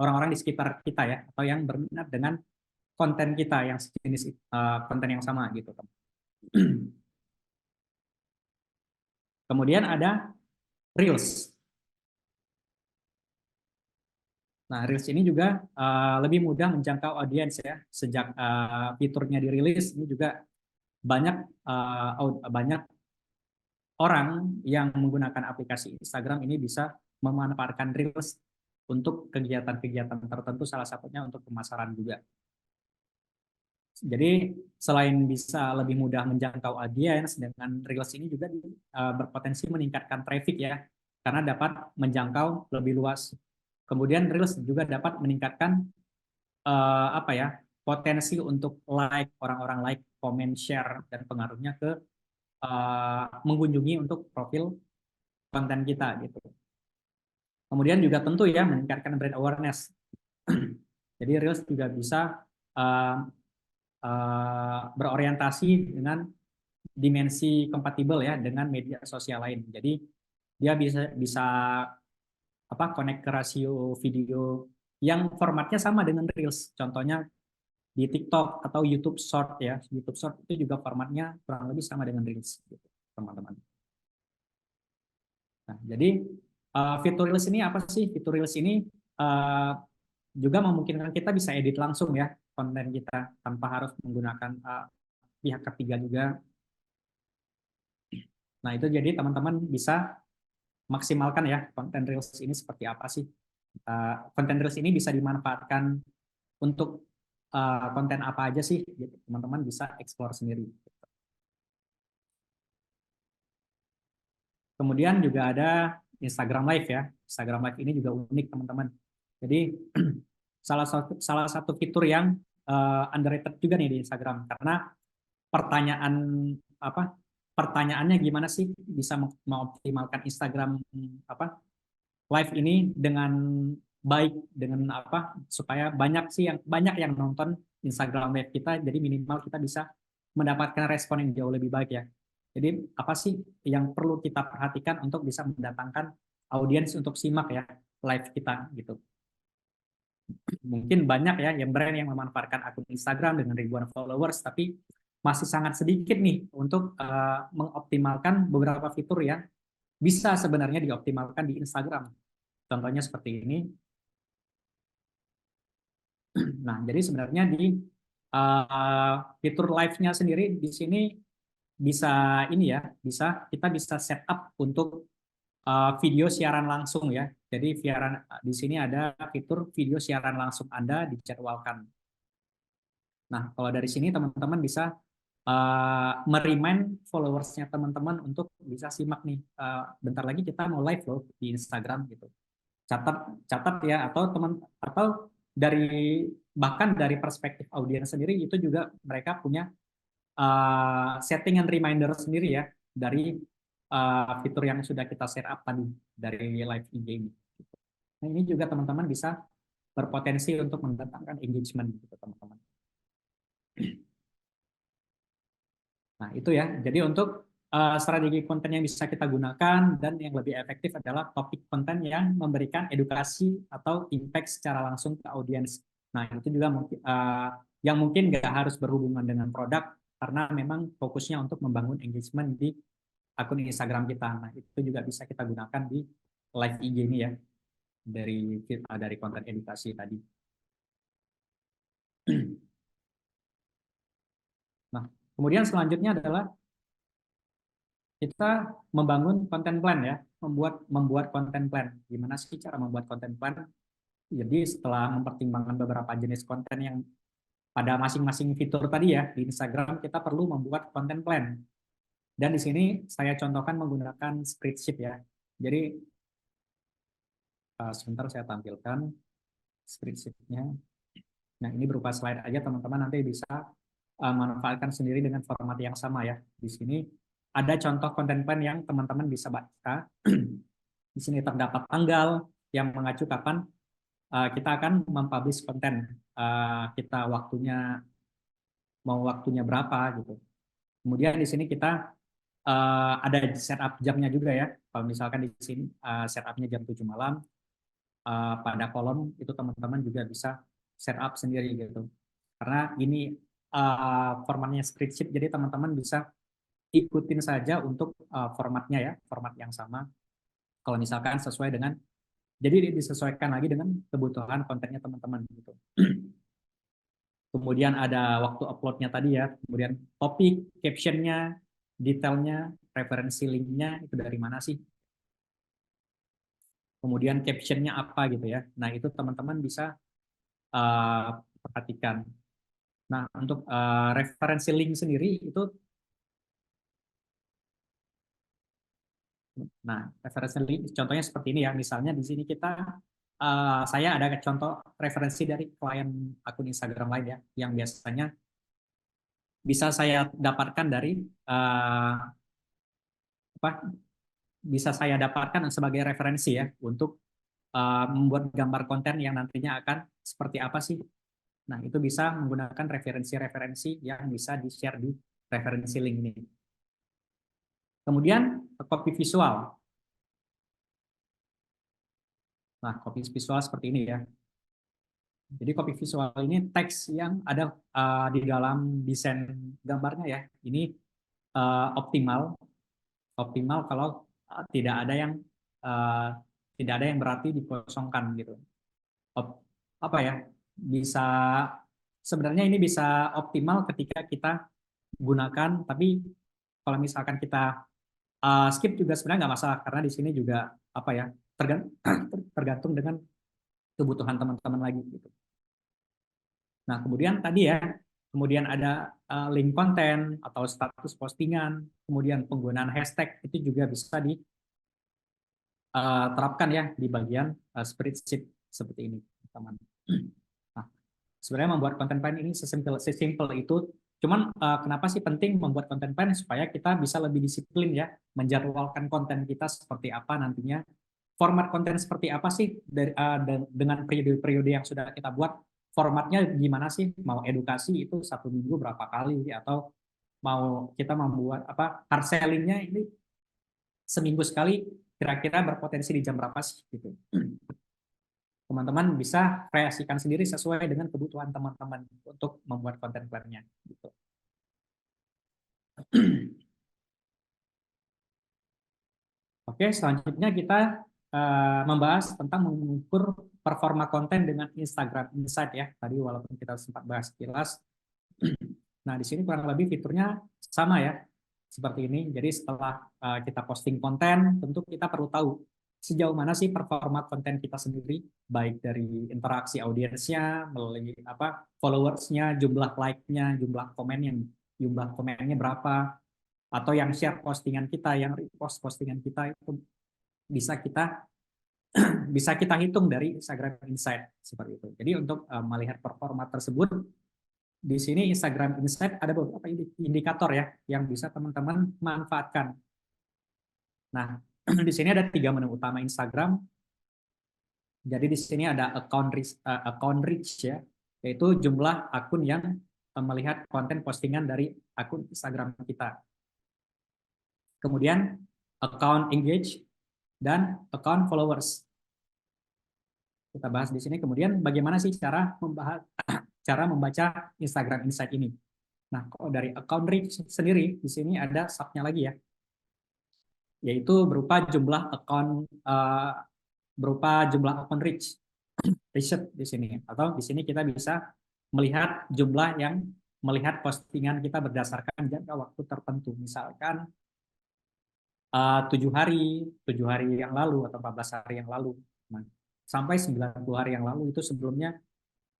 orang-orang di sekitar kita ya, atau yang berminat dengan konten kita yang sejenis konten yang sama gitu. Kemudian ada Reels. Nah, Reels ini juga lebih mudah menjangkau audiens ya. Sejak fiturnya dirilis, ini juga banyak banyak orang yang menggunakan aplikasi Instagram ini bisa memanfaatkan Reels untuk kegiatan-kegiatan tertentu, salah satunya untuk pemasaran juga. Jadi selain bisa lebih mudah menjangkau audiens, dengan Reels ini juga berpotensi meningkatkan traffic ya, karena dapat menjangkau lebih luas. Kemudian Reels juga dapat meningkatkan apa ya, potensi untuk like, orang-orang like, comment, share, dan pengaruhnya ke mengunjungi untuk profil konten kita gitu. Kemudian juga tentu ya meningkatkan brand awareness. Jadi Reels juga bisa berorientasi dengan dimensi kompatibel ya dengan media sosial lain. Jadi dia bisa apa, connect ke rasio video yang formatnya sama dengan Reels. Contohnya di TikTok atau YouTube Short ya. YouTube Short itu juga formatnya kurang lebih sama dengan Reels gitu, teman-teman. Nah, jadi fitur Reels ini apa sih? Fitur Reels ini juga memungkinkan kita bisa edit langsung ya konten kita tanpa harus menggunakan pihak ketiga juga. Nah, itu jadi teman-teman bisa maksimalkan ya konten Reels ini seperti apa sih. Konten Reels ini bisa dimanfaatkan untuk konten apa aja sih, gitu. Teman-teman bisa explore sendiri. Kemudian juga ada Instagram Live ya. Instagram Live ini juga unik teman-teman. Jadi salah satu fitur yang underrated juga nih di Instagram, karena pertanyaan apa? Pertanyaannya gimana sih bisa mengoptimalkan Instagram apa live ini dengan baik, dengan apa supaya banyak yang nonton Instagram live kita, jadi minimal kita bisa mendapatkan respon yang jauh lebih baik ya. Jadi apa sih yang perlu kita perhatikan untuk bisa mendatangkan audiens untuk simak ya live kita gitu. Mungkin banyak ya yang brand yang memanfaatkan akun Instagram dengan ribuan followers, tapi masih sangat sedikit nih untuk mengoptimalkan beberapa fitur yang bisa sebenarnya dioptimalkan di Instagram. Contohnya seperti ini. Nah, jadi sebenarnya di fitur live-nya sendiri di sini bisa ini ya, kita bisa setup untuk video siaran langsung ya. Jadi di sini ada fitur video siaran langsung Anda dijadwalkan. Nah, kalau dari sini teman-teman bisa meremind followersnya teman-teman untuk bisa simak nih. Bentar lagi kita mau live loh di Instagram gitu. Catat ya, atau bahkan dari perspektif audiens sendiri itu juga mereka punya settingan reminder sendiri ya dari fitur yang sudah kita set up tadi dari live IG ini. Nah, ini juga teman-teman bisa berpotensi untuk mendatangkan engagement gitu teman-teman. Nah, itu ya. Jadi untuk strategi konten yang bisa kita gunakan dan yang lebih efektif adalah topik konten yang memberikan edukasi atau impact secara langsung ke audiens. Nah, itu juga yang mungkin nggak harus berhubungan dengan produk, karena memang fokusnya untuk membangun engagement di akun Instagram kita. Nah, itu juga bisa kita gunakan di live IG ini ya, dari konten edukasi tadi. Nah, kemudian selanjutnya adalah kita membangun konten plan ya, membuat konten plan. Gimana sih cara membuat konten plan? Jadi setelah mempertimbangkan beberapa jenis konten yang pada masing-masing fitur tadi ya di Instagram, kita perlu membuat konten plan. Dan di sini saya contohkan menggunakan spreadsheet ya. Jadi sebentar saya tampilkan spreadsheet-nya. Nah, ini berupa slide aja, teman-teman nanti bisa manfaatkan sendiri dengan format yang sama ya. Di sini ada contoh konten plan yang teman-teman bisa baca. Di sini terdapat tanggal yang mengacu kapan kita akan mempublish konten. Kita mau waktunya berapa gitu. Kemudian di sini kita ada setup jamnya juga ya. Kalau misalkan di sini setupnya jam 7 malam, pada kolom itu teman-teman juga bisa setup sendiri gitu. Karena ini formatnya spreadsheet, jadi teman-teman bisa ikutin saja untuk formatnya ya, format yang sama. Kalau misalkan sesuai dengan, jadi disesuaikan lagi dengan kebutuhan kontennya teman-teman gitu. Kemudian ada waktu uploadnya tadi ya, kemudian topik, captionnya, detailnya, referensi linknya itu dari mana sih? Kemudian captionnya apa gitu ya. Nah itu teman-teman bisa perhatikan. Nah untuk referensi link sendiri itu, nah referensi link contohnya seperti ini ya. Misalnya di sini saya ada contoh referensi dari klien akun Instagram lain ya, yang biasanya bisa saya dapatkan dari bisa saya dapatkan sebagai referensi ya untuk membuat gambar konten yang nantinya akan seperti apa sih. Nah, itu bisa menggunakan referensi-referensi yang bisa di-share di referensi link ini. Kemudian, copy visual. Nah, copy visual seperti ini ya. Jadi copy visual ini teks yang ada di dalam desain gambarnya ya. Ini optimal kalau tidak ada yang berarti dikosongkan gitu. Apa ya? Sebenarnya ini bisa optimal ketika kita gunakan, tapi kalau misalkan kita skip juga sebenarnya nggak masalah, karena di sini juga apa ya, tergantung dengan kebutuhan teman-teman lagi gitu. Nah kemudian tadi ya, kemudian ada link konten atau status postingan, kemudian penggunaan hashtag itu juga bisa diterapkan ya di bagian spreadsheet seperti ini, teman. Nah, sebenarnya membuat konten plan ini sesimpel itu. Cuman kenapa sih penting membuat konten plan? Supaya kita bisa lebih disiplin ya, menjadwalkan konten kita seperti apa nantinya. Format konten seperti apa sih dengan periode-periode yang sudah kita buat. Formatnya gimana sih? Mau edukasi itu 1 minggu berapa kali, atau mau kita membuat hard sellingnya ini seminggu sekali, kira-kira berpotensi di jam berapa sih gitu. Teman-teman bisa kreasikan sendiri sesuai dengan kebutuhan teman-teman untuk membuat konten plan-nya gitu. Oke, selanjutnya kita membahas tentang mengukur performa konten dengan Instagram Insight ya. Tadi walaupun kita sempat bahas kilas. Nah, di sini kurang lebih fiturnya sama ya, seperti ini. Jadi setelah kita posting konten, tentu kita perlu tahu sejauh mana sih performa konten kita sendiri, baik dari interaksi audiensnya, melalui followersnya, jumlah like-nya, jumlah komennya berapa, atau yang share postingan kita, yang repost postingan kita, itu bisa kita hitung dari Instagram Insight seperti itu. Jadi untuk melihat performa tersebut, di sini Instagram Insight ada beberapa indikator ya yang bisa teman-teman manfaatkan. Nah, di sini ada 3 menu utama Instagram. Jadi di sini ada account reach ya, yaitu jumlah akun yang melihat konten postingan dari akun Instagram kita. Kemudian account engage dan account followers. Kita bahas di sini. Kemudian bagaimana sih cara membaca Instagram Insight ini. Nah, kalau dari account reach sendiri di sini ada sub-nya lagi ya, yaitu berupa jumlah account reach di sini. Atau di sini kita bisa melihat jumlah yang melihat postingan kita berdasarkan jangka waktu tertentu. Misalkan 7 hari yang lalu atau 14 hari yang lalu. Nah, sampai 90 hari yang lalu itu sebelumnya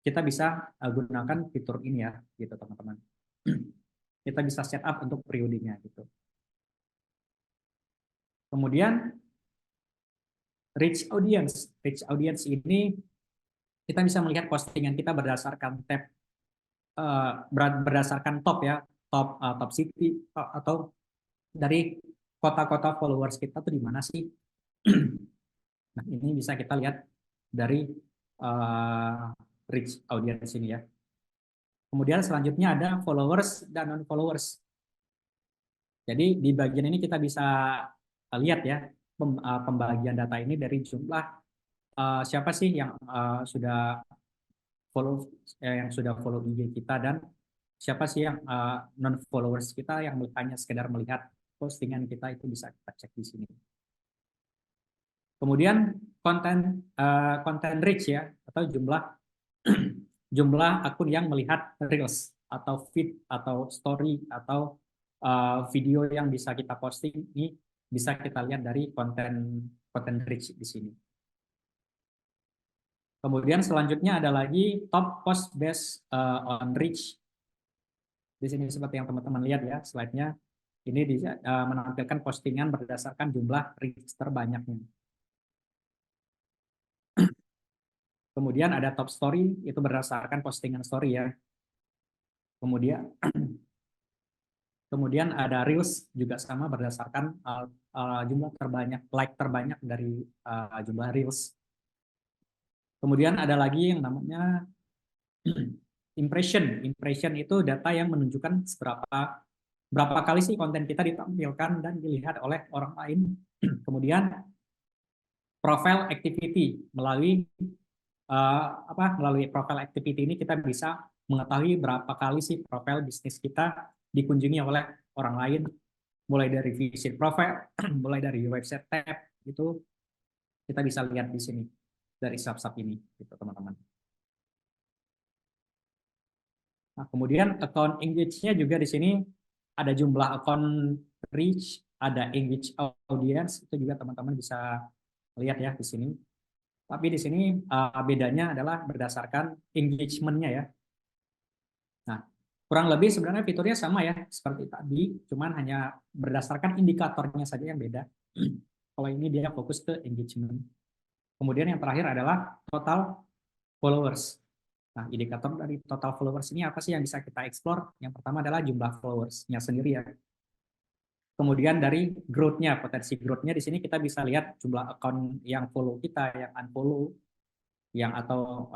kita bisa gunakan fitur ini ya, gitu teman-teman. Kita bisa setup untuk periodenya gitu. Kemudian reach audience ini kita bisa melihat postingan kita berdasarkan tab berdasarkan top ya, top city atau dari kota-kota followers kita tuh di mana sih. Nah, ini bisa kita lihat dari reach audience ini ya. Kemudian selanjutnya ada followers dan non-followers. Jadi di bagian ini kita bisa lihat ya pembagian data ini dari jumlah siapa sih yang sudah follow IG kita dan siapa sih yang non followers kita yang hanya sekedar melihat postingan kita, itu bisa kita cek di sini. Kemudian konten reach ya, atau jumlah akun yang melihat reels atau feed atau story atau video yang bisa kita posting, ini bisa kita lihat dari konten reach di sini. Kemudian selanjutnya ada lagi top post based on reach. Di sini seperti yang teman-teman lihat ya slide-nya, ini menampilkan postingan berdasarkan jumlah reach terbanyaknya. Kemudian ada top story, itu berdasarkan postingan story ya. Kemudian ada reels juga sama berdasarkan jumlah like terbanyak dari jumlah reels. Kemudian ada lagi yang namanya impression. Impression itu data yang menunjukkan berapa kali sih konten kita ditampilkan dan dilihat oleh orang lain. Kemudian profile activity, melalui profile activity ini kita bisa mengetahui berapa kali sih profile bisnis kita dikunjungi oleh orang lain, mulai dari visit profile, mulai dari website tab, itu kita bisa lihat di sini dari sub-sub ini, gitu teman-teman. Nah, kemudian account engage-nya juga di sini ada jumlah account reach, ada engage audience, itu juga teman-teman bisa lihat ya di sini. Tapi di sini bedanya adalah berdasarkan engagement-nya ya. Nah, kurang lebih sebenarnya fiturnya sama ya seperti tadi, cuman hanya berdasarkan indikatornya saja yang beda. Kalau ini dia fokus ke engagement. Kemudian yang terakhir adalah total followers. Nah, indikator dari total followers ini apa sih yang bisa kita explore? Yang pertama adalah jumlah followersnya sendiri ya. Kemudian dari growth-nya, potensi growth-nya di sini kita bisa lihat jumlah account yang follow kita, yang unfollow, atau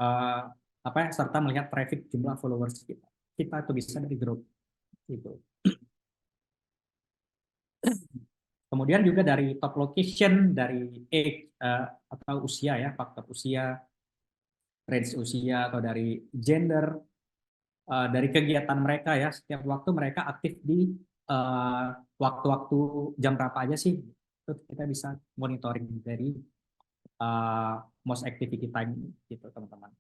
serta melihat traffic jumlah followers kita. Kita itu bisa dari growth itu. Kemudian juga dari top location, dari age atau usia ya, faktor usia, range usia, atau dari gender, dari kegiatan mereka ya, setiap waktu mereka aktif di waktu-waktu jam berapa aja sih, itu kita bisa monitoring dari most activity time gitu teman-teman.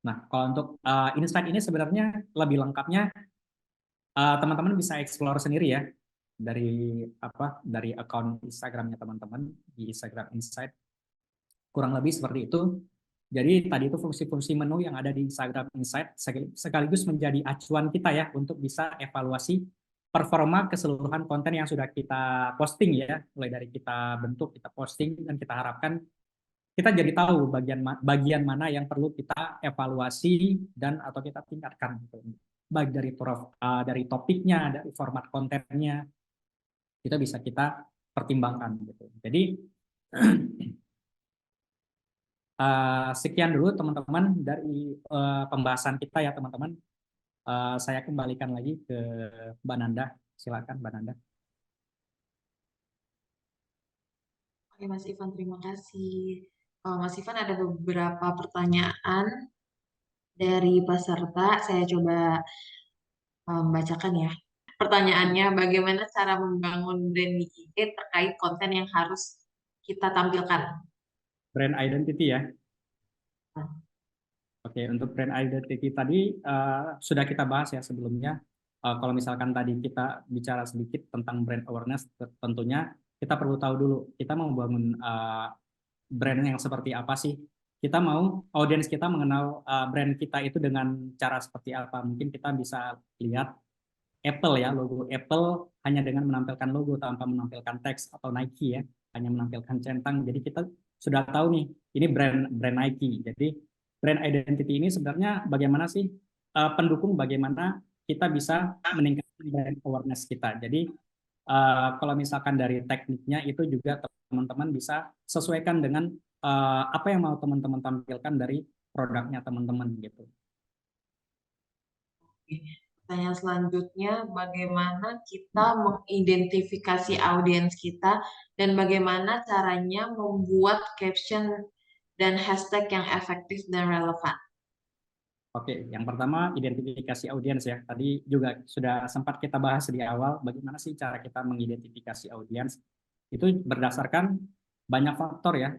Nah, kalau untuk insight ini sebenarnya lebih lengkapnya teman-teman bisa explore sendiri ya dari akun Instagramnya teman-teman di Instagram Insight. Kurang lebih seperti itu. Jadi tadi itu fungsi-fungsi menu yang ada di Instagram Insight sekaligus menjadi acuan kita ya untuk bisa evaluasi performa keseluruhan konten yang sudah kita posting ya, mulai dari kita bentuk, kita posting, dan kita harapkan kita jadi tahu bagian mana yang perlu kita evaluasi dan atau kita tingkatkan gitu. Baik dari topiknya, dari format kontennya, itu bisa kita pertimbangkan gitu. Jadi sekian dulu teman-teman dari pembahasan kita ya teman-teman. Saya kembalikan lagi ke Mbak Nanda. Silakan Mbak Nanda. Oke Mas Ivan, terima kasih. Mas Ivan, ada beberapa pertanyaan dari peserta. Saya coba bacakan ya. Pertanyaannya, bagaimana cara membangun brand di IG terkait konten yang harus kita tampilkan? Brand identity ya. Nah. Oke, untuk brand identity tadi sudah kita bahas ya sebelumnya. Kalau misalkan tadi kita bicara sedikit tentang brand awareness, tentunya kita perlu tahu dulu kita mau membangun brand yang seperti apa sih. Kita mau audiens kita mengenal brand kita itu dengan cara seperti apa. Mungkin kita bisa lihat Apple ya, logo Apple hanya dengan menampilkan logo tanpa menampilkan teks, atau Nike ya, hanya menampilkan centang. Jadi kita sudah tahu nih, ini brand Nike. Jadi brand identity ini sebenarnya bagaimana sih pendukung bagaimana kita bisa meningkatkan brand awareness kita. Jadi kalau misalkan dari tekniknya itu juga teman-teman bisa sesuaikan dengan apa yang mau teman-teman tampilkan dari produknya teman-teman gitu. Pertanyaan selanjutnya, bagaimana kita mengidentifikasi audiens kita dan bagaimana caranya membuat caption dan hashtag yang efektif dan relevan? Oke, yang pertama identifikasi audiens ya. Tadi juga sudah sempat kita bahas di awal, bagaimana sih cara kita mengidentifikasi audiens. Itu berdasarkan banyak faktor ya,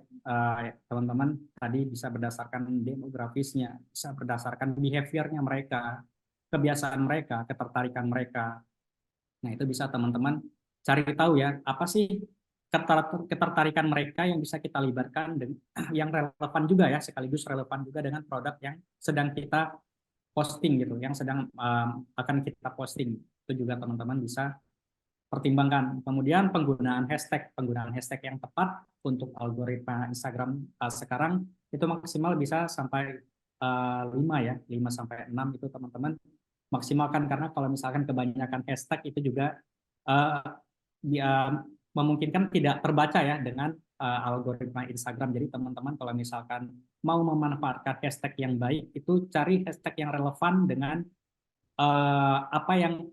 teman-teman. Tadi bisa berdasarkan demografisnya, bisa berdasarkan behaviornya mereka, kebiasaan mereka, ketertarikan mereka. Nah, itu bisa teman-teman cari tahu ya, apa sih ketertarikan mereka yang bisa kita libatkan dan yang relevan juga ya, sekaligus relevan juga dengan produk yang sedang kita posting gitu, yang sedang akan kita posting. Itu juga teman-teman bisa pertimbangkan. Kemudian penggunaan hashtag yang tepat untuk algoritma Instagram sekarang itu maksimal bisa sampai 5 ya, 5 sampai 6 itu teman-teman maksimalkan, karena kalau misalkan kebanyakan hashtag itu juga dia memungkinkan tidak terbaca ya dengan algoritma Instagram. Jadi teman-teman kalau misalkan mau memanfaatkan hashtag yang baik, itu cari hashtag yang relevan dengan apa yang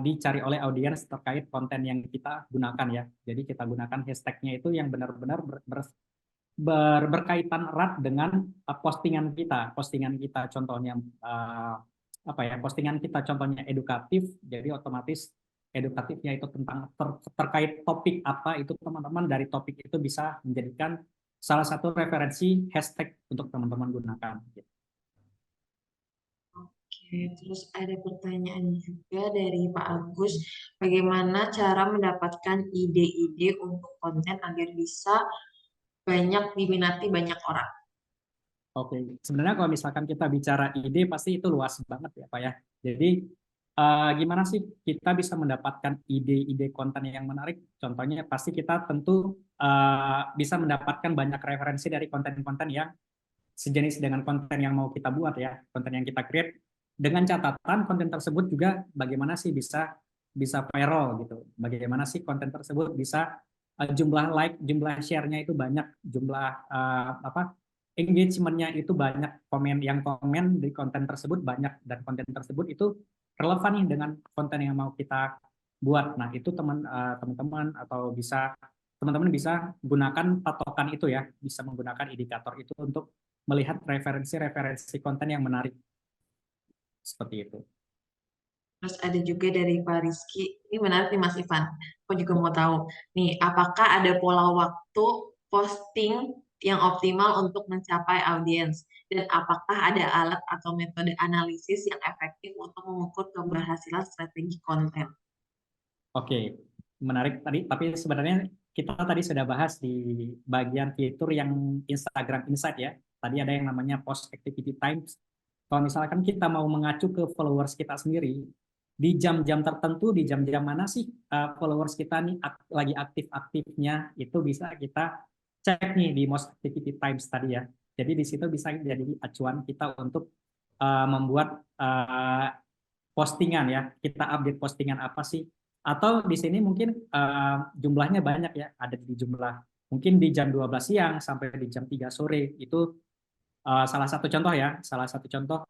dicari oleh audiens terkait konten yang kita gunakan ya. Jadi kita gunakan hashtagnya itu yang benar-benar berkaitan erat dengan postingan kita. Contohnya apa ya? Postingan kita contohnya edukatif, jadi otomatis edukatifnya itu tentang terkait topik apa, itu teman-teman dari topik itu bisa menjadikan salah satu referensi hashtag untuk teman-teman gunakan. Oke, terus ada pertanyaan juga dari Pak Agus, bagaimana cara mendapatkan ide-ide untuk konten agar bisa banyak diminati banyak orang? Oke, sebenarnya kalau misalkan kita bicara ide pasti itu luas banget ya Pak ya. Jadi gimana sih kita bisa mendapatkan ide-ide konten yang menarik? Contohnya pasti kita tentu bisa mendapatkan banyak referensi dari konten-konten yang sejenis dengan konten yang mau kita buat ya, konten yang kita create. Dengan catatan konten tersebut juga bagaimana sih bisa viral gitu. Bagaimana sih konten tersebut bisa jumlah like, jumlah share-nya itu banyak, jumlah engagement-nya itu banyak, komen di konten tersebut banyak, dan konten tersebut itu relevan nih dengan konten yang mau kita buat. Nah, itu teman-teman atau bisa teman-teman bisa gunakan patokan itu ya, bisa menggunakan indikator itu untuk melihat referensi-referensi konten yang menarik. Seperti itu. Terus ada juga dari Pak Rizky, ini menarik nih Mas Ivan, aku juga mau tahu, nih apakah ada pola waktu posting yang optimal untuk mencapai audiens? Dan apakah ada alat atau metode analisis yang efektif untuk mengukur keberhasilan strategi konten? Oke, menarik tadi, tapi sebenarnya kita tadi sudah bahas di bagian fitur yang Instagram Insight ya. Tadi ada yang namanya Post Activity Times. Kalau misalkan kita mau mengacu ke followers kita sendiri, di jam-jam tertentu, di jam-jam mana sih followers kita nih lagi aktif-aktifnya, itu bisa kita cek nih di Most Activity Times tadi ya. Jadi di situ bisa jadi acuan kita untuk membuat postingan ya. Kita update postingan apa sih? Atau di sini mungkin jumlahnya banyak ya, ada di jumlah mungkin di jam 12 siang sampai di jam 3 sore. Itu salah satu contoh ya, salah satu contoh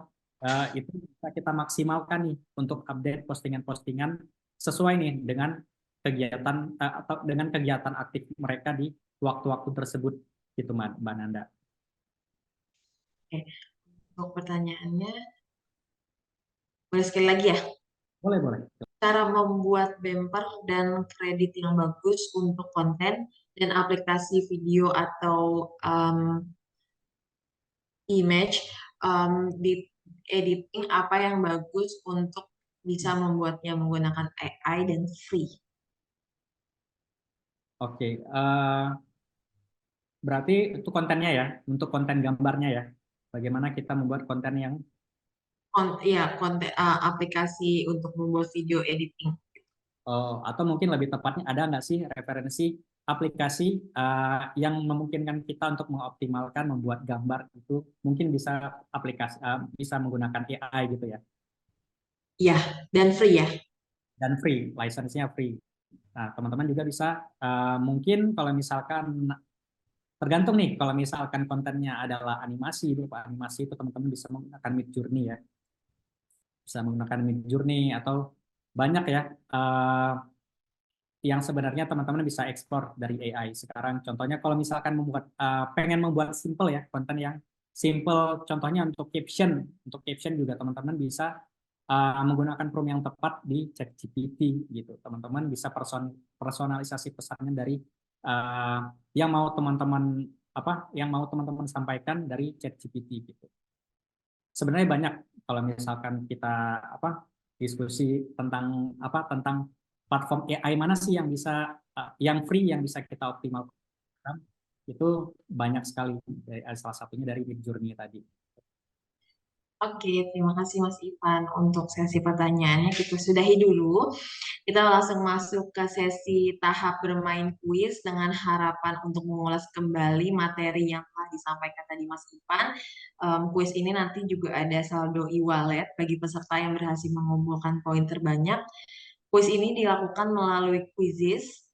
itu bisa kita maksimalkan nih untuk update postingan-postingan sesuai nih dengan kegiatan atau dengan kegiatan aktif mereka di waktu-waktu tersebut gitu Mbak Nanda. Oke, untuk pertanyaannya, boleh sekali lagi ya? Boleh. Cara membuat bumper dan kredit yang bagus untuk konten dan aplikasi video atau image di editing apa yang bagus untuk bisa membuatnya menggunakan AI dan free. Oke, berarti itu kontennya ya, untuk konten gambarnya ya. Bagaimana kita membuat konten yang Ya, konten aplikasi untuk membuat video editing. atau mungkin lebih tepatnya ada nggak sih referensi aplikasi yang memungkinkan kita untuk mengoptimalkan membuat gambar itu mungkin bisa bisa menggunakan AI gitu ya, Ya, dan free ya. dan free, license-nya free. Nah, teman-teman juga bisa mungkin kalau misalkan tergantung nih, kalau misalkan kontennya adalah animasi, berupa animasi itu teman-teman bisa menggunakan Midjourney ya, bisa menggunakan Midjourney atau banyak ya yang sebenarnya teman-teman bisa ekspor dari AI. Sekarang contohnya kalau misalkan pengen membuat simple ya, konten yang simple, contohnya untuk caption juga teman-teman bisa menggunakan prompt yang tepat di ChatGPT gitu. Teman-teman bisa personalisasi pesannya dari uh, yang mau teman-teman yang mau teman-teman sampaikan dari ChatGPT gitu. Sebenarnya banyak kalau misalkan kita diskusi tentang platform AI mana sih yang bisa yang free yang bisa kita optimalkan, itu banyak sekali, salah satunya dari Midjourney tadi. Oke, terima kasih Mas Ivan untuk sesi pertanyaannya. Kita sudahi dulu. Kita langsung masuk ke sesi tahap bermain kuis dengan harapan untuk mengulas kembali materi yang telah disampaikan tadi Mas Ivan. Kuis ini nanti juga ada saldo e-wallet bagi peserta yang berhasil mengumpulkan poin terbanyak. Kuis ini dilakukan melalui Quizizz.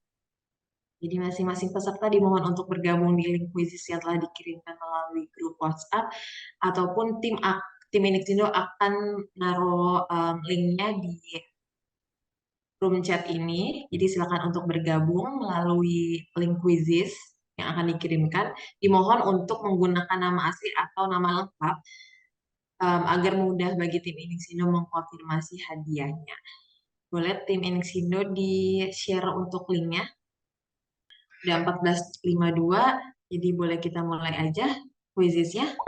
Jadi masing-masing peserta dimohon untuk bergabung di link Quizizz yang telah dikirimkan melalui grup WhatsApp ataupun tim Inixindo akan naruh linknya di room chat ini. Jadi silakan untuk bergabung melalui link Quizizz yang akan dikirimkan. Dimohon untuk menggunakan nama asli atau nama lengkap agar mudah bagi tim Inixindo mengkonfirmasi hadiahnya. Boleh tim Inixindo di-share untuk linknya. Udah 14.52, jadi boleh kita mulai aja Quizizz-nya.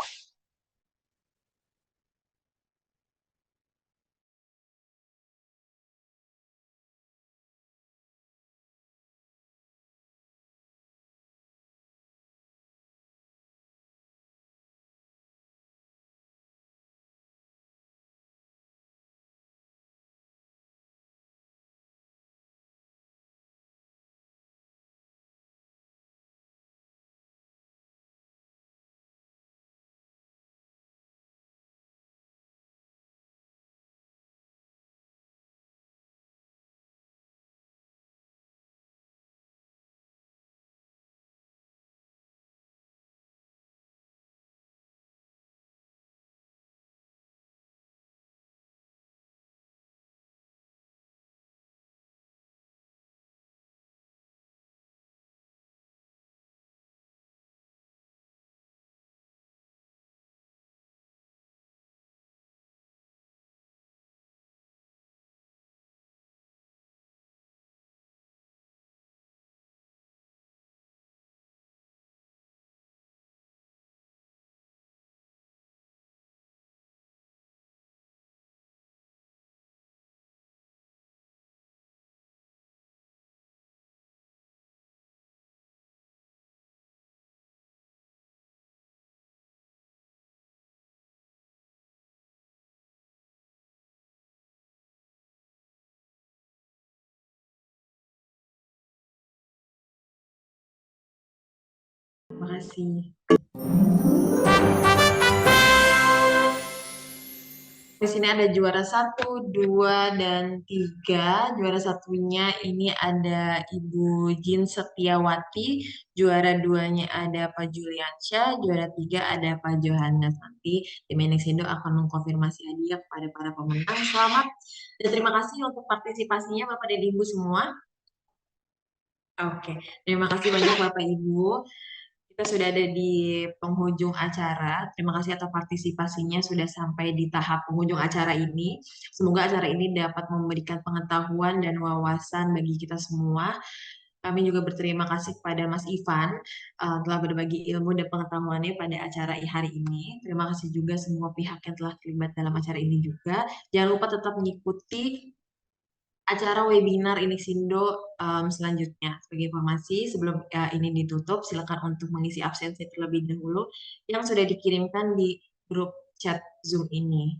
Terima kasih. Di sini ada juara 1, 2, dan 3. Juara satunya ini ada Ibu Jin Setiawati. Juara 2-nya ada Pak Juliansyah. Juara 3 ada Pak Johannes. Nanti tim Inixindo akan mengkonfirmasi hadiah kepada para pemenang. Selamat dan terima kasih untuk partisipasinya Bapak dan Ibu semua. Oke, terima kasih banyak Bapak Ibu. Kita sudah ada di penghujung acara. Terima kasih atas partisipasinya sudah sampai di tahap penghujung acara ini. Semoga acara ini dapat memberikan pengetahuan dan wawasan bagi kita semua. Kami juga berterima kasih kepada Mas Ivan telah berbagi ilmu dan pengetahuannya pada acara hari ini. Terima kasih juga semua pihak yang telah terlibat dalam acara ini juga. Jangan lupa tetap mengikuti acara webinar Inixindo selanjutnya. Sebagai informasi, sebelum ini ditutup, silakan untuk mengisi absensi terlebih dahulu yang sudah dikirimkan di grup chat Zoom ini.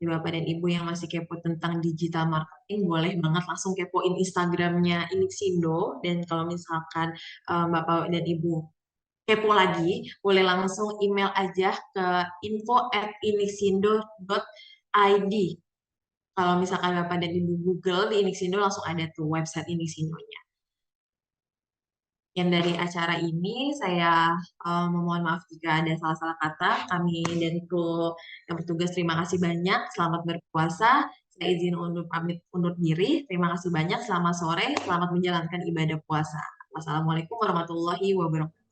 Jadi Bapak dan Ibu yang masih kepo tentang digital marketing, boleh banget langsung kepoin Instagramnya Inixindo. Dan kalau misalkan Bapak dan Ibu kepo lagi, boleh langsung email aja ke info@inixindo.id. Kalau misalkan Bapak dan Ibu Google di Inixindo langsung ada tuh website Inixindo-nya. Yang dari acara ini saya memohon maaf jika ada salah-salah kata. Kami dan kru yang bertugas terima kasih banyak. Selamat berpuasa. Saya izin undur pamit undur diri. Terima kasih banyak. Selamat sore. Selamat menjalankan ibadah puasa. Wassalamualaikum warahmatullahi wabarakatuh.